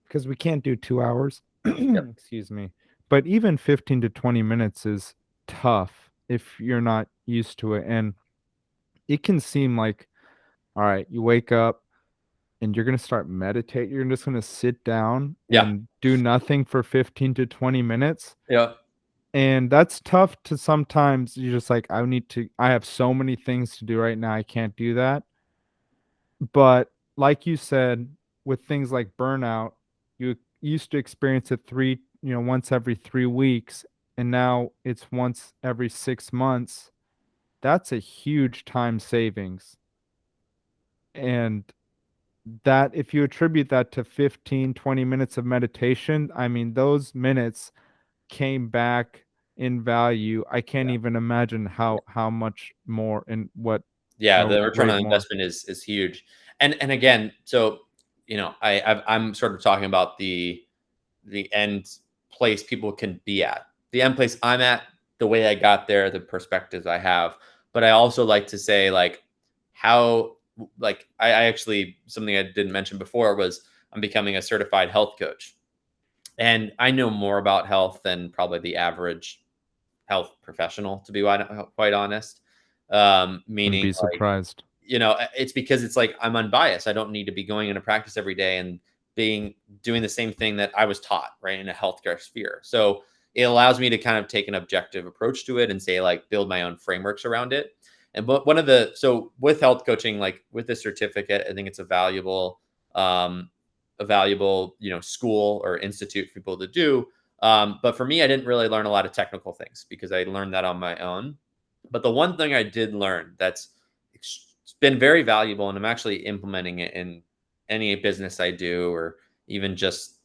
because we can't do 2 hours. yep, Excuse me. But even 15 to 20 minutes is tough if you're not used to it. And it can seem like, all right, you wake up and you're going to start meditate. You're just going to sit down yeah, and do nothing for 15 to 20 minutes. yeah, And that's tough to sometimes. You're just like, I have so many things to do right now. I can't do that. But like you said, with things like burnout, you used to experience it once every 3 weeks, and now it's once every 6 months. That's a huge time savings. And that, if you attribute that to 15, 20 minutes of meditation, I mean, those minutes came back in value. I can't yeah, even imagine yeah. how much more and what Yeah, a the return rate on more. investment is huge. And again, so, I'm sort of talking about the end place people can be at. The end place I'm at, the way I got there, the perspectives I have. But I also like to say, like, how, like, I actually, something I didn't mention before was I'm becoming a certified health coach. And I know more about health than probably the average health professional, to be quite honest. Wouldn't Meaning, be like, surprised. it's because it's like I'm unbiased. I don't need to be going into practice every day and doing the same thing that I was taught, right, in a healthcare sphere. So it allows me to kind of take an objective approach to it and say, like, build my own frameworks around it. And but so with health coaching, like with this certificate, I think it's um, a valuable, school or institute for people to do. But for me, I didn't really learn a lot of technical things because I learned that on my own. But the one thing I did learn that's it's been very valuable, and I'm actually implementing it in any business I do, or even just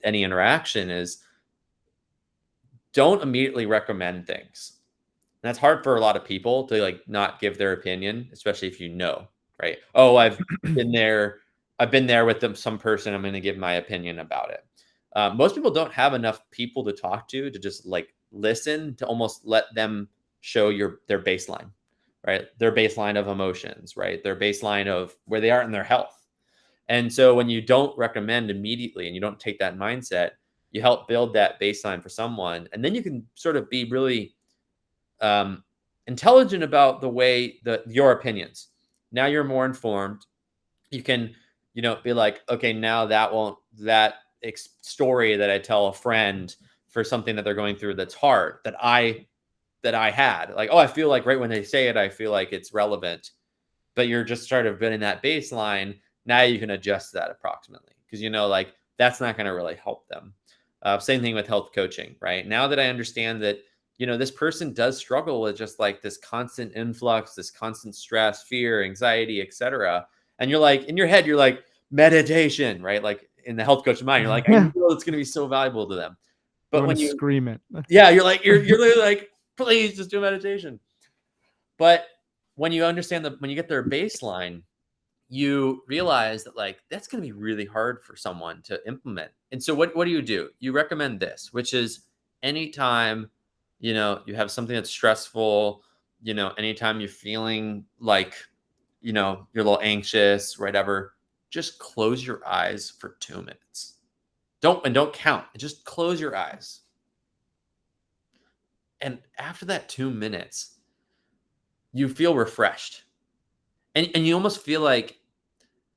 any interaction, is don't immediately recommend things. And that's hard for a lot of people to, like, not give their opinion, especially if right? Oh, been there. I've been there with some person. I'm going to give my opinion about it. Most people don't have enough people to talk to just, like, listen, to almost let them show their baseline, right? Their baseline of emotions, right? Their baseline of where they are in their health. And so when you don't recommend immediately and you don't take that mindset, you help build that baseline for someone, and then you can sort of be really um, intelligent about the way your opinions. Now you're more informed. You can, be like, okay, now that story that I tell a friend for something that they're going through that's hard, that I had, like, oh, I feel like right when they say it, I feel like it's relevant. But you're just sort of building that baseline. Now you can adjust that approximately, because, like, that's not going to really help them. Same thing with health coaching, right? Now that I understand that, this person does struggle with just, like, this constant influx, this constant stress, fear, anxiety, etc. And you're like, in your head, you're like, meditation, right? Like, in the health coach mind, you're like, I You know it's going to be so valuable to them. But want to when you, scream it. yeah, you're like, you're literally like, please just do meditation. But when you get their baseline, you realize that, like, that's going to be really hard for someone to implement. And so what do? You recommend this, which is anytime, you have something that's stressful, anytime you're feeling like, you're a little anxious, whatever, just close your eyes for 2 minutes. Don't count. Just close your eyes. And after that 2 minutes, you feel refreshed. And you almost feel like,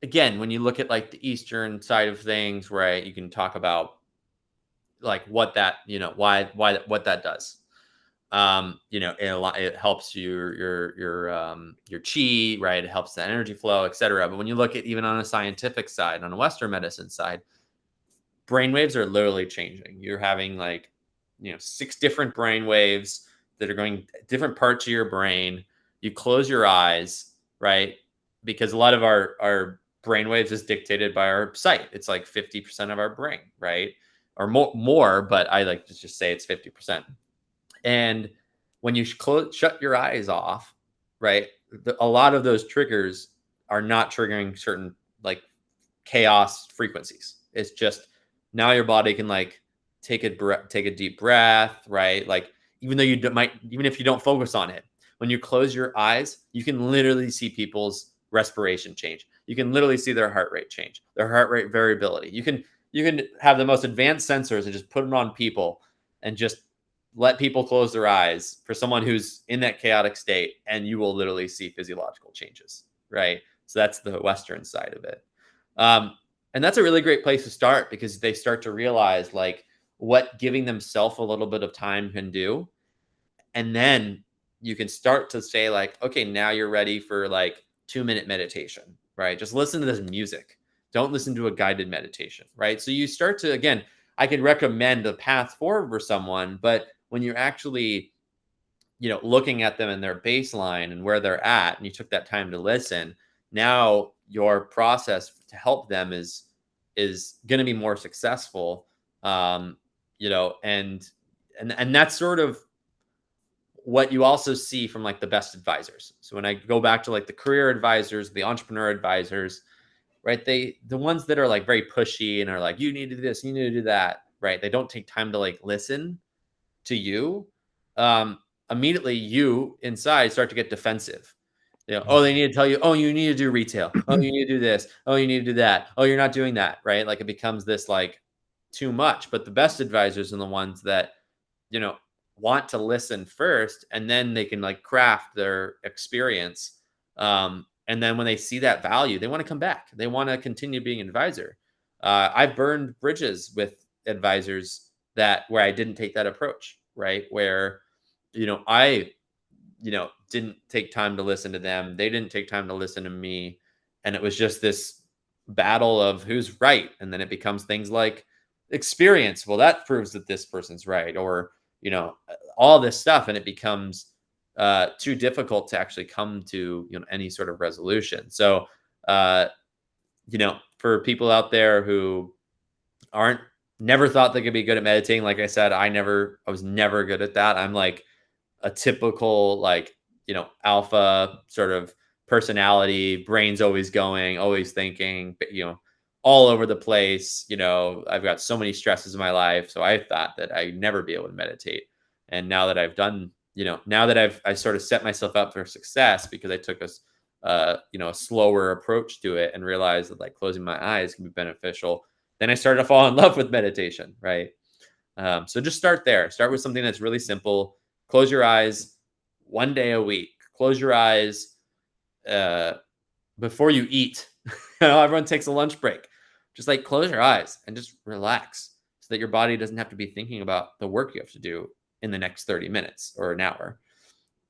again, when you look at like the Eastern side of things, right, you can talk about like what that, why what that does. It helps your chi, right? It helps the energy flow, etc. But when you look at even on a scientific side, on a Western medicine side, brain waves are literally changing. You're having like, 6 different brain waves that are going different parts of your brain. You close your eyes, right? Because a lot of our brain waves is dictated by our sight. It's like 50% of our brain, right? Or more, but I like to just say it's 50%. And when you shut your eyes off, right, a lot of those triggers are not triggering certain like chaos frequencies. It's just now your body can like take a deep breath, right? Like even though even if you don't focus on it, when you close your eyes, you can literally see people's respiration change. You can literally see their heart rate change, their heart rate variability. You can have the most advanced sensors and just put them on people and just let people close their eyes for someone who's in that chaotic state, and you will literally see physiological changes, right? So that's the Western side of it. And that's a really great place to start because they start to realize like what giving themselves a little bit of time can do. And then you can start to say like, okay, now you're ready for like 2-minute meditation, right? Just listen to this music. Don't listen to a guided meditation, right? So you start to, again, I can recommend a path forward for someone, but when you're actually, looking at them and their baseline and where they're at, and you took that time to listen, now your process to help them is going to be more successful. And that's sort of what you also see from like the best advisors. So when I go back to like the career advisors, the entrepreneur advisors, right? The ones that are like very pushy and are like, you need to do this, you need to do that, right? They don't take time to like listen to you. Immediately you inside start to get defensive. Oh, they need to tell you, oh, you need to do retail. Oh, you need to do this. Oh, you need to do that. Oh, you're not doing that, right? Like it becomes this like too much. But the best advisors are the ones that, you know, want to listen first, and then they can like craft their experience. And then when they see that value, they want to come back. They want to continue being an advisor. I've burned bridges with advisors where I didn't take that approach, right? Where, I didn't take time to listen to them. They didn't take time to listen to me. And it was just this battle of who's right. And then it becomes things like experience. Well, that proves that this person's right. Or, all this stuff. And it becomes too difficult to actually come to, any sort of resolution. So, for people out there who never thought they could be good at meditating, like I said, I was never good at that. I'm like a typical like alpha sort of personality, brain's always going, always thinking, but all over the place. I've got so many stresses in my life, so I thought that I'd never be able to meditate. And now that I've done, now that I sort of set myself up for success because I took a slower approach to it and realized that like closing my eyes can be beneficial, then I started to fall in love with meditation, right? So just start there. Start with something that's really simple. Close your eyes one day a week. Close your eyes before you eat. Everyone takes a lunch break. Just like close your eyes and just relax so that your body doesn't have to be thinking about the work you have to do in the next 30 minutes or an hour.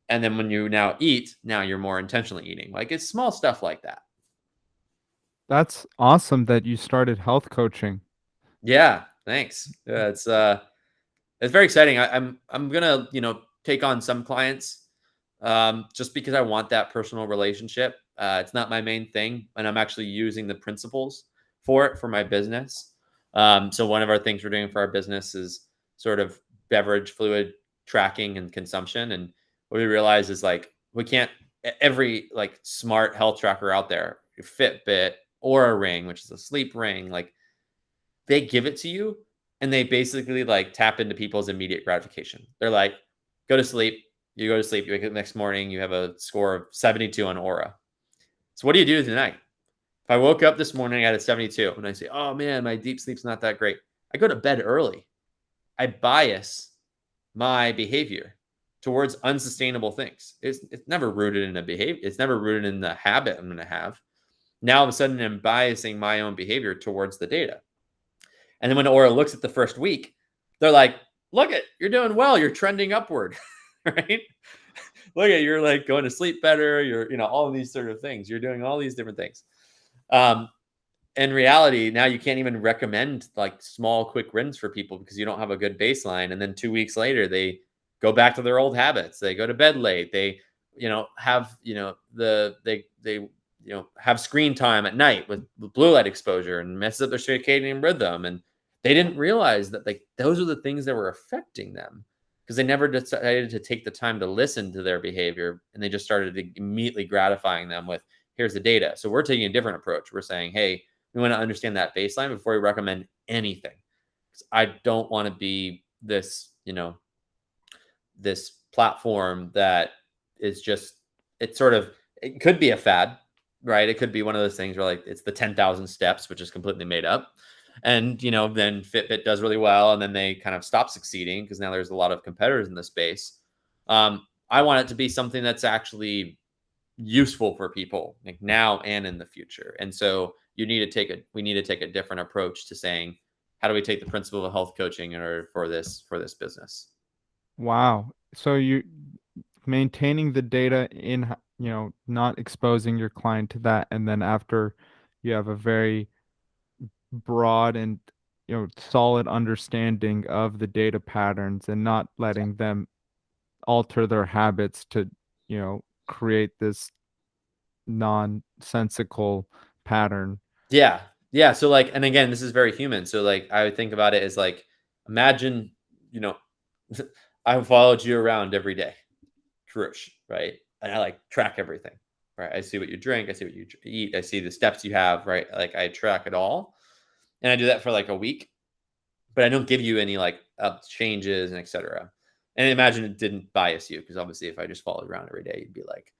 And then when you now eat, now you're more intentionally eating. Like it's small stuff like that. That's awesome that you started health coaching. Yeah, thanks. Yeah, it's very exciting. I'm gonna take on some clients just because I want that personal relationship. It's not my main thing, and I'm actually using the principles for it for my business. So one of our things we're doing for our business is sort of beverage fluid tracking and consumption. And what we realize is like we can't every like smart health tracker out there, your Fitbit or a Ring, which is a sleep ring, like they give it to you and they basically like tap into people's immediate gratification. They're like, go to sleep. You go to sleep. You wake up the next morning. You have a score of 72 on Aura. So what do you do tonight? If I woke up this morning, I had a 72 and I say, oh man, my deep sleep's not that great. I go to bed early. I bias my behavior. towards unsustainable things. It's never rooted in a behavior. It's never rooted in the habit I'm going to have. Now all of a sudden I'm biasing my own behavior towards the data. And then when Aura looks at the first week, they're like, look at, you're doing well. You're trending upward, right? Look at, you're like going to sleep better. You're, all of these sort of things. You're doing all these different things. In reality, now you can't even recommend like small, quick wins for people because you don't have a good baseline. And then 2 weeks later, they go back to their old habits. They go to bed late. They, have, have screen time at night with blue light exposure and messes up their circadian rhythm. And they didn't realize that like those are the things that were affecting them because they never decided to take the time to listen to their behavior. And they just started immediately gratifying them with, here's the data. So we're taking a different approach. We're saying, hey, we want to understand that baseline before we recommend anything. I don't want to be this, this platform that is just, it could be a fad, right? It could be one of those things where like it's the 10,000 steps, which is completely made up. And, then Fitbit does really well. And then they kind of stop succeeding because now there's a lot of competitors in the space. I want it to be something that's actually useful for people like now and in the future. And so we need to take a different approach to saying, how do we take the principle of health coaching in order for this business? Wow. So you maintaining the data in, not exposing your client to that. And then after you have a very broad and, solid understanding of the data patterns and not letting them alter their habits to, create this nonsensical pattern. Yeah. Yeah. So like, and again, this is very human. So like, I would think about it as like, imagine, I followed you around every day, Karush, right? And I like track everything, right? I see what you drink. I see what you eat. I see the steps you have, right? Like I track it all. And I do that for like a week, but I don't give you any like up changes and etc. And imagine it didn't bias you because obviously if I just followed around every day, you'd be like,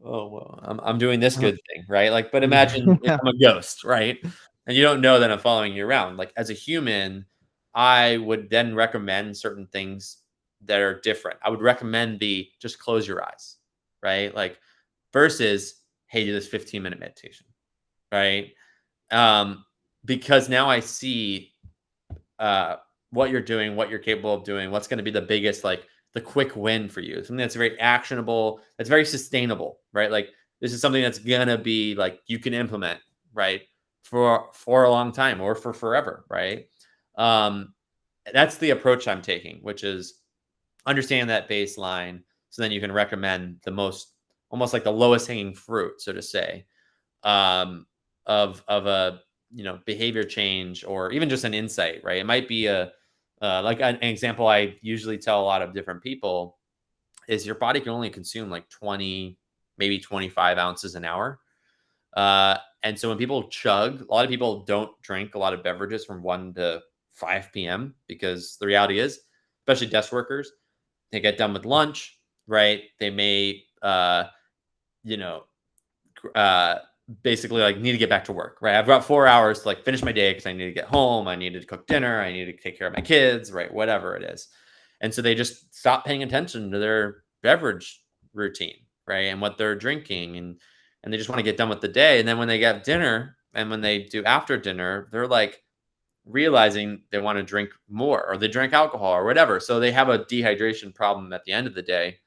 oh well, I'm doing this good thing, right? Like, but imagine if Yeah. I'm a ghost, right? And you don't know that I'm following you around. Like as a human, I would then recommend certain things that are different. I would recommend just close your eyes, right? Like versus, hey, do this 15-minute meditation, right? Because now I see what you're doing, what you're capable of doing, what's going to be the biggest, like the quick win for you. Something that's very actionable, that's very sustainable, right? Like this is something that's going to be like you can implement, right? For a long time or for forever, right? That's the approach I'm taking, which is understand that baseline so then you can recommend the most, almost like the lowest hanging fruit, so to say, of a behavior change or even just an insight, right? It might be like an example I usually tell a lot of different people is your body can only consume like 20, maybe 25 ounces an hour. And so when people chug, a lot of people don't drink a lot of beverages from 1 to 5 p.m. because the reality is, especially desk workers, they get done with lunch, right? They may, you know, basically like need to get back to work, right? I've got 4 hours to like finish my day because I need to get home. I need to cook dinner. I need to take care of my kids, right? Whatever it is. And so they just stop paying attention to their beverage routine, right? And what they're drinking and they just want to get done with the day. And then when they get dinner and when they do after dinner, they're like realizing they want to drink more or they drink alcohol or whatever. So they have a dehydration problem at the end of the day.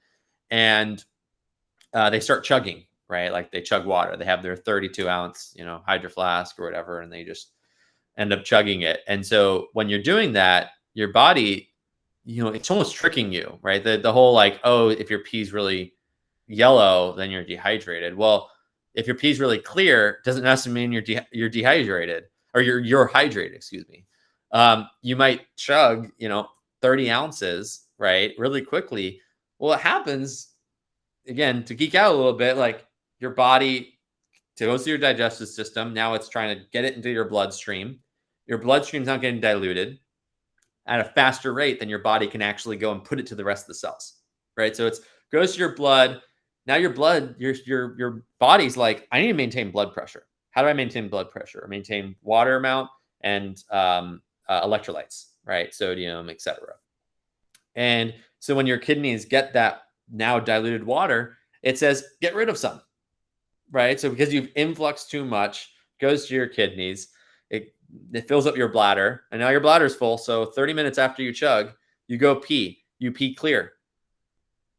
And they start chugging, right? Like they chug water. They have their 32 ounce, hydro flask or whatever, and they just end up chugging it. And so when you're doing that, your body, it's almost tricking you, right? The whole like, oh, if your pee's really yellow, then you're dehydrated. Well, if your pee's really clear, doesn't necessarily mean you're dehydrated or you're hydrated, excuse me. You might chug, 30 ounces, right? Really quickly. Well, what happens again, to geek out a little bit, like your body goes through your digestive system. Now it's trying to get it into your bloodstream. Your bloodstream's not getting diluted at a faster rate than your body can actually go and put it to the rest of the cells, right? So it goes to your blood. Now your blood, your body's like, I need to maintain blood pressure. How do I maintain blood pressure? I maintain water amount and electrolytes, right? Sodium, etc. And so when your kidneys get that now diluted water, it says get rid of some, right? So because you've influxed too much, goes to your kidneys, it it fills up your bladder, and now your bladder's full. So 30 minutes after you chug, you go pee, you pee clear.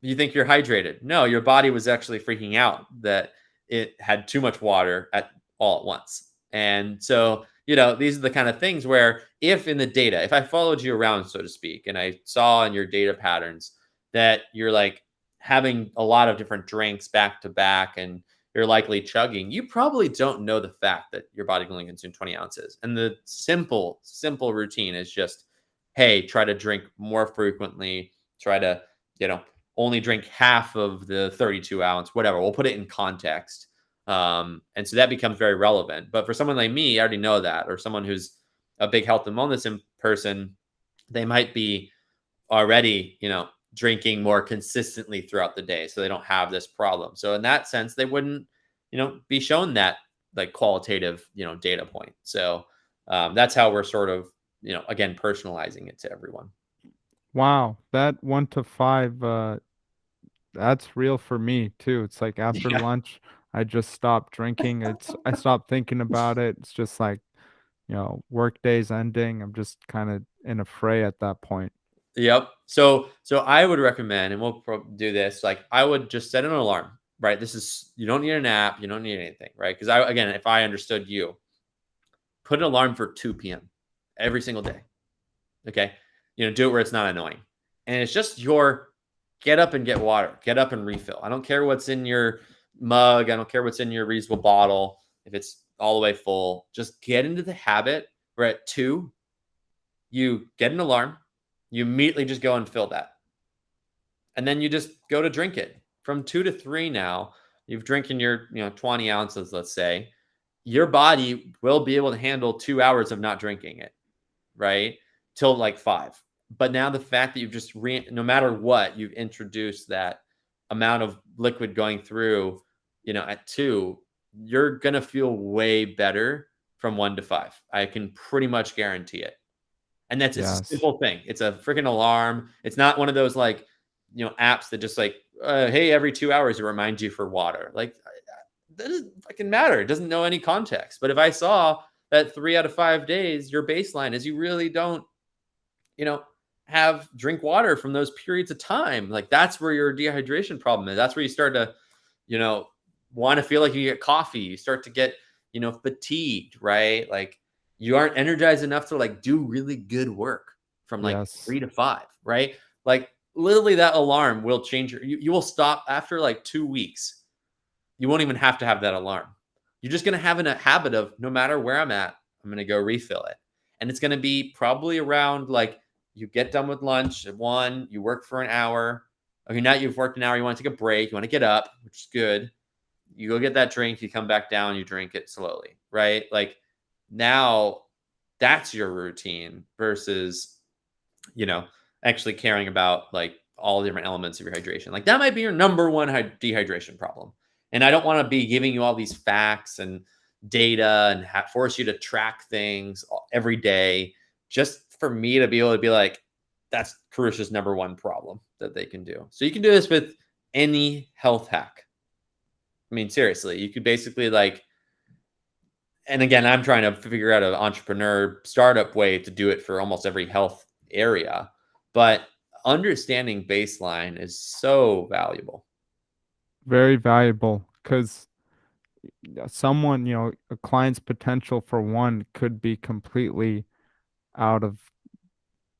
You think you're hydrated. No, your body was actually freaking out that it had too much water at all at once. And so, these are the kind of things where if in the data, if I followed you around, so to speak, and I saw in your data patterns that you're like having a lot of different drinks back to back and you're likely chugging, you probably don't know the fact that your body can only consume 20 ounces. And the simple routine is just, hey, try to drink more frequently, try to, you know, only drink half of the 32 ounce, whatever. We'll put it in context. And so that becomes very relevant. But for someone like me, I already know that, or someone who's a big health and wellness in person, they might be already, drinking more consistently throughout the day. So they don't have this problem. So in that sense, they wouldn't, be shown that like qualitative, data point. So that's how we're sort of, again, personalizing it to everyone. Wow, that 1 to 5, that's real for me too. It's like after Yeah. lunch, I just stop drinking. I stop thinking about it. It's just like, work day's ending. I'm just kind of in a fray at that point. Yep. So I would recommend, and we'll do this. Like I would just set an alarm. Right. This is you don't need an app. You don't need anything. Right. Because again, if I understood you, put an alarm for 2 p.m. every single day. Okay. Do it where it's not annoying, and it's just your get up and get water. Get up and refill. I don't care what's in your mug. I don't care what's in your reusable bottle. If it's all the way full, just get into the habit where at 2, you get an alarm, you immediately just go and fill that. And then you just go to drink it. From 2 to 3 now, you've drinking your, 20 ounces, let's say, your body will be able to handle 2 hours of not drinking it, right? Till like 5. But now the fact that you've just no matter what, you've introduced that amount of liquid going through, at 2, you're going to feel way better from 1 to 5. I can pretty much guarantee it. And that's it's a Yes. simple thing. It's a freaking alarm. It's not one of those like, apps that just like, hey, every 2 hours it reminds you for water. Like that doesn't fucking matter. It doesn't know any context. But if I saw that 3 out of 5 days, your baseline is you really don't, you know, have drink water from those periods of time. Like that's where your dehydration problem is. That's where you start to, you know, want to feel like you get coffee. You start to get, fatigued, right? Like you aren't energized enough to like do really good work from like Yes. 3 to 5, right? Like literally that alarm will change you will stop after like 2 weeks. You won't even have to have that alarm. You're just going to have a habit of no matter where I'm at, I'm going to go refill it. And it's going to be probably around like you get done with lunch at 1, you work for an hour. Okay, now you've worked an hour, you want to take a break, you want to get up, which is good. You go get that drink, you come back down, you drink it slowly, right? Like now that's your routine versus, you know, actually caring about like all the different elements of your hydration. Like that might be your number one dehydration problem. And I don't want to be giving you all these facts and data and force you to track things every day just for me to be able to be like, that's Karusha's number one problem that they can do. So you can do this with any health hack. I mean, seriously, you could basically like, and again, I'm trying to figure out an entrepreneur startup way to do it for almost every health area. But understanding baseline is so valuable. Very valuable because someone, a client's potential for one could be completely out of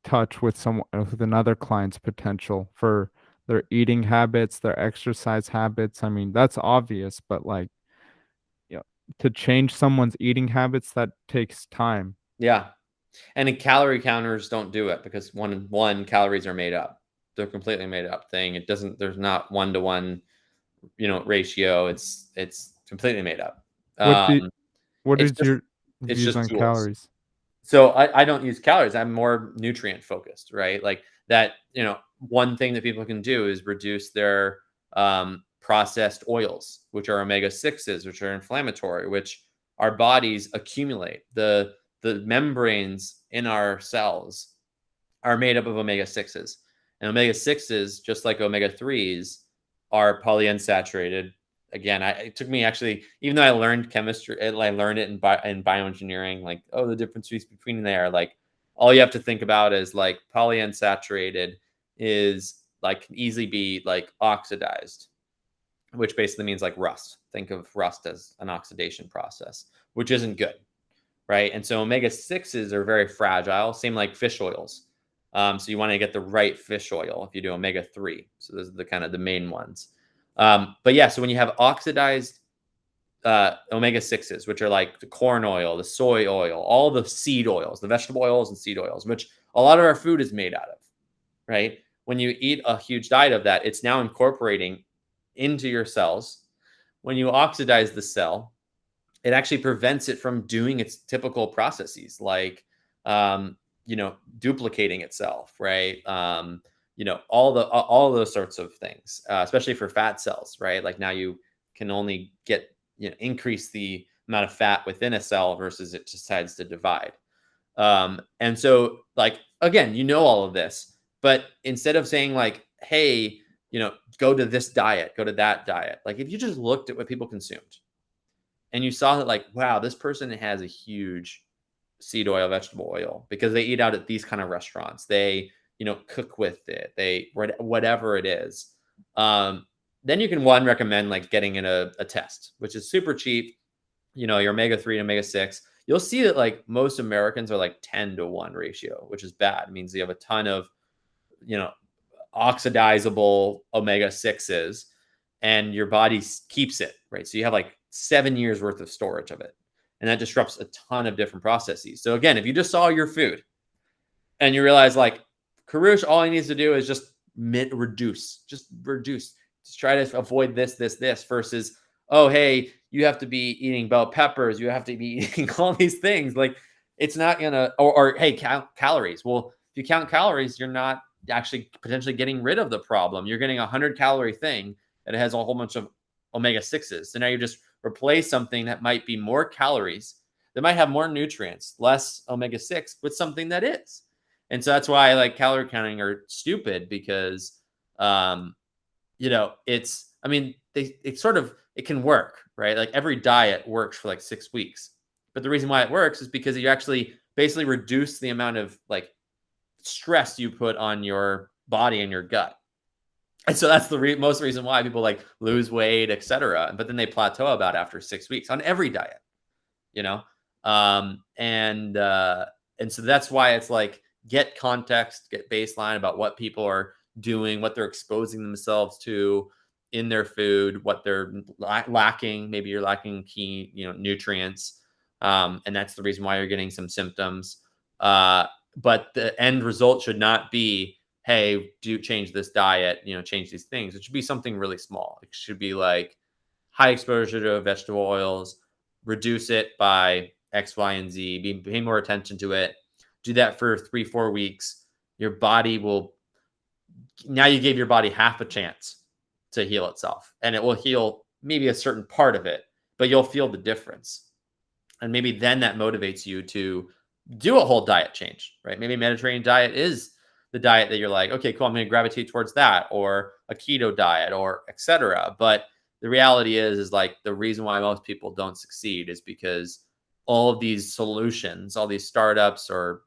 touch with with another client's potential for their eating habits, their exercise habits. I mean, that's obvious, but like, you know, to change someone's eating habits, that takes time. Yeah. And the calorie counters don't do it because one calories are made up. They're completely made up thing. It doesn't there's not 1-to-1, ratio. It's completely made up. What Um do what it's is just your it's views just on tools. calories? So I don't use calories. I'm more nutrient focused, right? Like that, one thing that people can do is reduce their processed oils, which are omega 6s, which are inflammatory, which our bodies accumulate. The membranes in our cells are made up of omega 6s. And omega-6s, just like omega-3s, are polyunsaturated. Again, it took me actually, even though I learned chemistry, I learned it in bioengineering, like, oh, the difference between there, like, all you have to think about is like polyunsaturated is like can easily be like oxidized, which basically means like rust. Think of rust as an oxidation process, which isn't good, right? And so omega-6s are very fragile, same like fish oils. So you want to get the right fish oil if you do omega-3. So those are the kind of the main ones. But yeah, so when you have oxidized omega-6s, which are like the corn oil, the soy oil, all the seed oils, the vegetable oils and seed oils, which a lot of our food is made out of, right? When you eat a huge diet of that, it's now incorporating into your cells. When you oxidize the cell, it actually prevents it from doing its typical processes, like duplicating itself, right? All those sorts of things, especially for fat cells, right? Like now you can only get increase the amount of fat within a cell versus it decides to divide. And so, like, again, all of this, but instead of saying like, hey, go to this diet, go to that diet, like if you just looked at what people consumed and you saw that, like, wow, this person has a huge seed oil, vegetable oil, because they eat out at these kind of restaurants. They, cook with it. They, whatever it is. Then you can recommend like getting in a test, which is super cheap. Your omega-3 and omega-6. You'll see that like most Americans are like 10-to-1 ratio, which is bad. It means you have a ton of, oxidizable omega-6s and your body keeps it, right? So you have like 7 years worth of storage of it. And that disrupts a ton of different processes. So again, if you just saw your food and you realize like, Karush, all he needs to do is just reduce. Just try to avoid this versus, oh, hey, you have to be eating bell peppers. You have to be eating all these things. Like it's not gonna, or hey, count calories. Well, if you count calories, you're not actually potentially getting rid of the problem. You're getting 100-calorie thing that has a whole bunch of omega-6s. So now you just replace something that might be more calories, that might have more nutrients, less omega-6, with something that is. And so that's why like calorie counting are stupid, because it can work, right? Like every diet works for like 6 weeks. But the reason why it works is because you actually basically reduce the amount of like stress you put on your body and your gut. And so that's the most reason why people like lose weight, etc. But then they plateau about after 6 weeks on every diet, and so that's why it's like, get context, get baseline about what people are doing, what they're exposing themselves to in their food, what they're lacking. Maybe you're lacking key, nutrients. And that's the reason why you're getting some symptoms. But the end result should not be, hey, do change this diet, change these things. It should be something really small. It should be like high exposure to vegetable oils, reduce it by X, Y, and Z, pay more attention to it. Do that for 3-4 weeks. Your body will, now you gave your body half a chance to heal itself, and it will heal maybe a certain part of it, but you'll feel the difference. And maybe then that motivates you to do a whole diet change, right? Maybe Mediterranean diet is the diet that you're like, okay, cool, I'm going to gravitate towards that, or a keto diet, or etc. But the reality is like the reason why most people don't succeed is because all of these solutions, all these startups, or,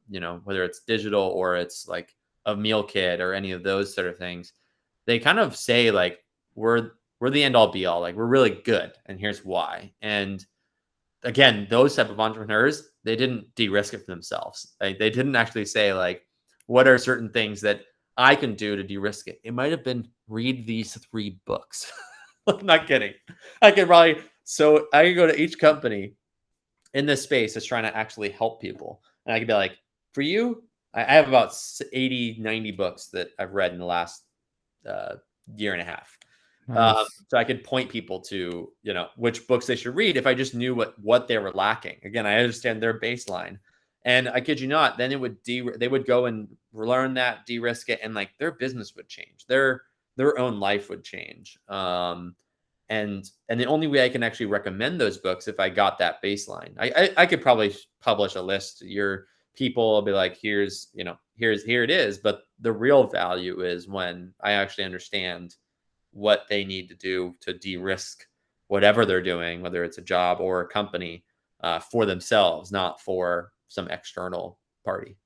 whether it's digital or it's like a meal kit or any of those sort of things, they kind of say like, we're the end all be all, like we're really good, and here's why. And again, those type of entrepreneurs, they didn't de-risk it for themselves. They didn't actually say like, what are certain things that I can do to de-risk it? It might have been read these 3 books. I'm not kidding. I could go to each company in this space that's trying to actually help people, and I could be like, for you, I have about 80, 90 books that I've read in the last year and a half. Nice. So I could point people to, which books they should read if I just knew what they were lacking. Again, I understand their baseline, and I kid you not, then they would go and learn that, de-risk it, and like their business would change, their own life would change. And the only way I can actually recommend those books if I got that baseline. I could probably publish a list. Your people will be like, here's, here it is. But the real value is when I actually understand what they need to do to de-risk whatever they're doing, whether it's a job or a company, for themselves, not for some external party.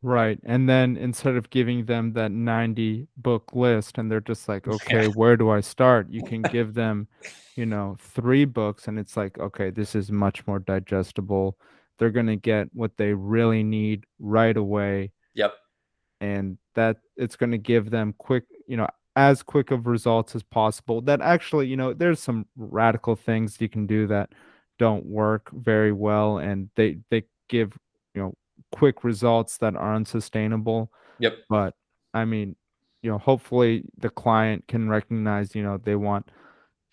Right. And then instead of giving them that 90 book list and they're just like, Yeah. okay, where do I start? You can give them, 3 books and it's like, okay, this is much more digestible. They're going to get what they really need right away. Yep. And that it's going to give them as quick of results as possible. That actually, there's some radical things you can do that don't work very well and they give, quick results that are unsustainable. Yep. But I mean, hopefully the client can recognize, they want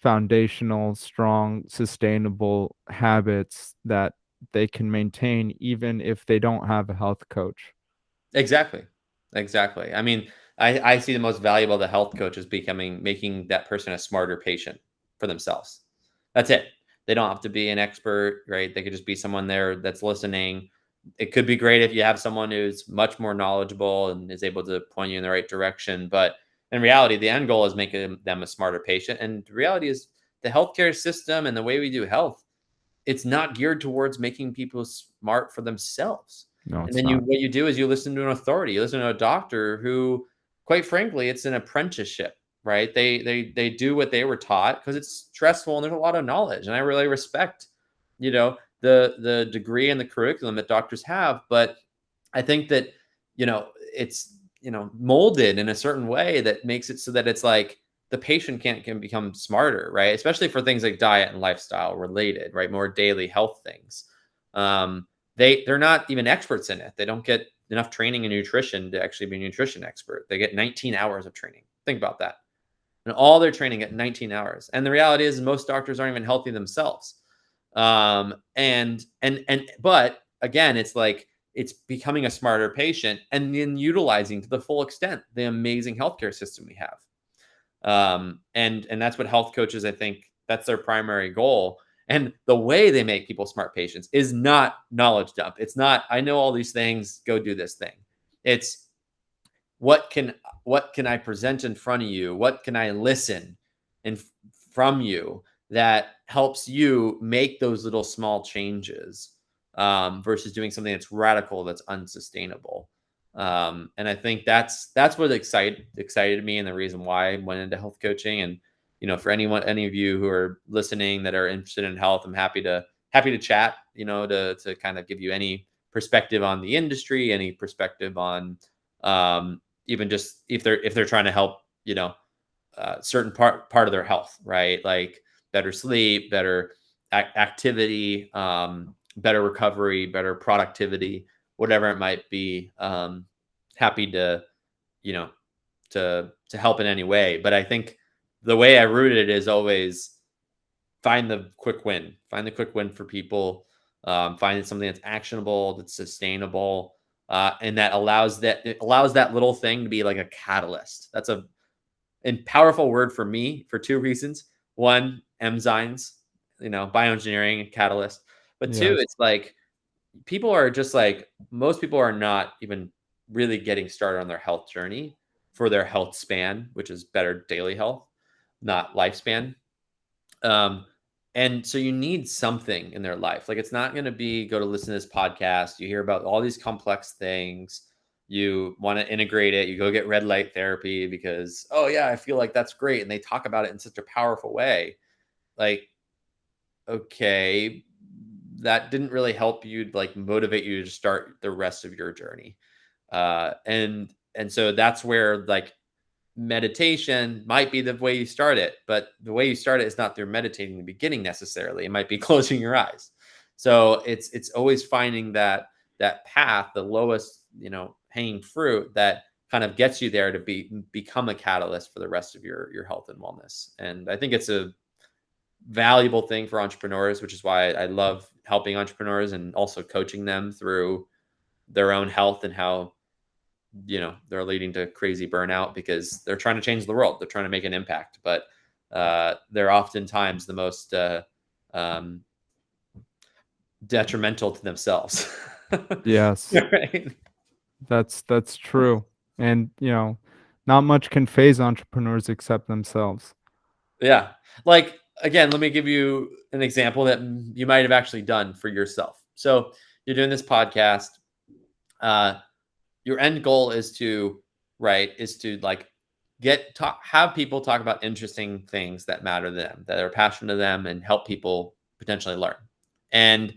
foundational, strong, sustainable habits that they can maintain even if they don't have a health coach. Exactly. Exactly. I mean, I see the most valuable the health coach is making that person a smarter patient for themselves. That's it. They don't have to be an expert, right? They could just be someone there that's listening. It could be great if you have someone who's much more knowledgeable and is able to point you in the right direction. But in reality, the end goal is making them a smarter patient. And the reality is the healthcare system and the way we do health, it's not geared towards making people smart for themselves. No, And it's then not. what you do is you listen to an authority, you listen to a doctor who, quite frankly, it's an apprenticeship, right? They do what they were taught because it's stressful and there's a lot of knowledge. And I really respect, the degree and the curriculum that doctors have. But I think that, it's molded in a certain way that makes it so that it's like the patient can become smarter, right? Especially for things like diet and lifestyle related, right? More daily health things. They're not even experts in it. They don't get enough training in nutrition to actually be a nutrition expert. They get 19 hours of training. Think about that. And all their training at 19 hours. And the reality is most doctors aren't even healthy themselves. But again, it's like it's becoming a smarter patient and then utilizing to the full extent the amazing healthcare system we have. And that's what health coaches, I think that's their primary goal. And the way they make people smart patients is not knowledge dump. It's not, I know all these things, go do this thing. It's what can I present in front of you? What can I listen and from you that helps you make those little small changes, versus doing something that's radical, that's unsustainable. And I think that's what excited me and the reason why I went into health coaching. And for any of you who are listening that are interested in health, I'm happy to chat, to kind of give you any perspective on the industry, any perspective on, even just if they're trying to help, certain part of their health, right? Like better sleep, better activity, better recovery, better productivity, whatever it might be. Happy to, you know, to help in any way. But I think the way I root it is always find the quick win. Find the quick win for people. Find something that's actionable, that's sustainable, and that allows that little thing to be like a catalyst. That's a powerful word for me for two reasons. One, enzymes, bioengineering, catalyst. But two, Yes. it's like people are just like most people are not even really getting started on their health journey for their health span, which is better daily health, not lifespan. Um, and so you need something in their life. Like it's not going to be go to listen to this podcast. You hear about all these complex things. You want to integrate it. You go get red light therapy because, oh, yeah, I feel like that's great. And they talk about it in such a powerful way. Like, okay, that didn't really help you, like motivate you to start the rest of your journey. And so that's where like meditation might be the way you start it, but the way you start it is not through meditating in the beginning necessarily. It might be closing your eyes. So it's always finding that path, the lowest, hanging fruit that kind of gets you there to become a catalyst for the rest of your health and wellness. And I think it's a valuable thing for entrepreneurs, which is why I love helping entrepreneurs and also coaching them through their own health and how they're leading to crazy burnout because they're trying to change the world. They're trying to make an impact, but they're oftentimes the most um, detrimental to themselves. Yes, Right? that's true. And, not much can phase entrepreneurs except themselves. Yeah. Like, again, let me give you an example that you might have actually done for yourself. So you're doing this podcast. Uh, your end goal is to, right, is to like have people talk about interesting things that matter to them, that are passionate to them, and help people potentially learn. And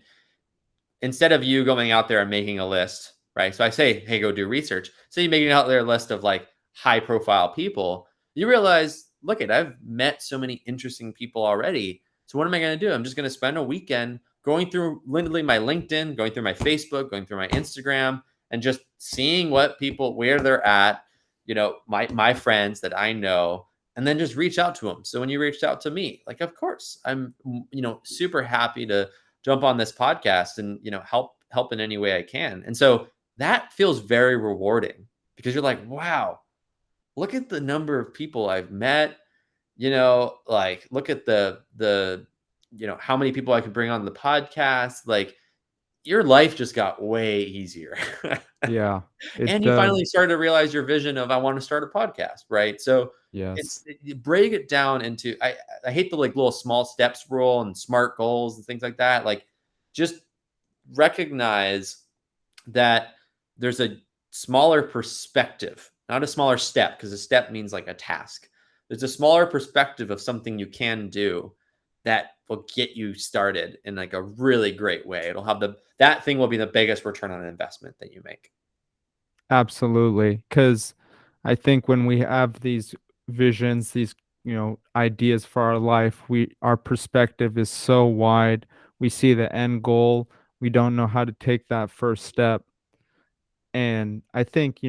instead of you going out there and making a list, right? So I say, hey, go do research. So you making out there a list of like high profile people, you realize, look at, I've met so many interesting people already. So what am I going to do? I'm just going to spend a weekend going through literally my LinkedIn, going through my Facebook, going through my Instagram, and just seeing what people, where they're at, my friends that I know, and then just reach out to them. So when you reached out to me, like, of course, I'm, super happy to jump on this podcast and help in any way I can. And so that feels very rewarding because you're like, wow, look at the number of people I've met, like look at the how many people I could bring on the podcast. Like, your life just got way easier. Yeah, it And you does. finally started to realize your vision of, I want to start a podcast, right? So Yes. you break it down into, I hate the like little small steps rule and SMART goals and things like that. Like, just recognize that there's a smaller perspective, not a smaller step, because a step means like a task. There's a smaller perspective of something you can do that will get you started in like a really great way. It'll have that thing will be the biggest return on investment that you make. Absolutely. Because I think when we have these visions, these, ideas for our life, our perspective is so wide. We see the end goal. We don't know how to take that first step. And I think,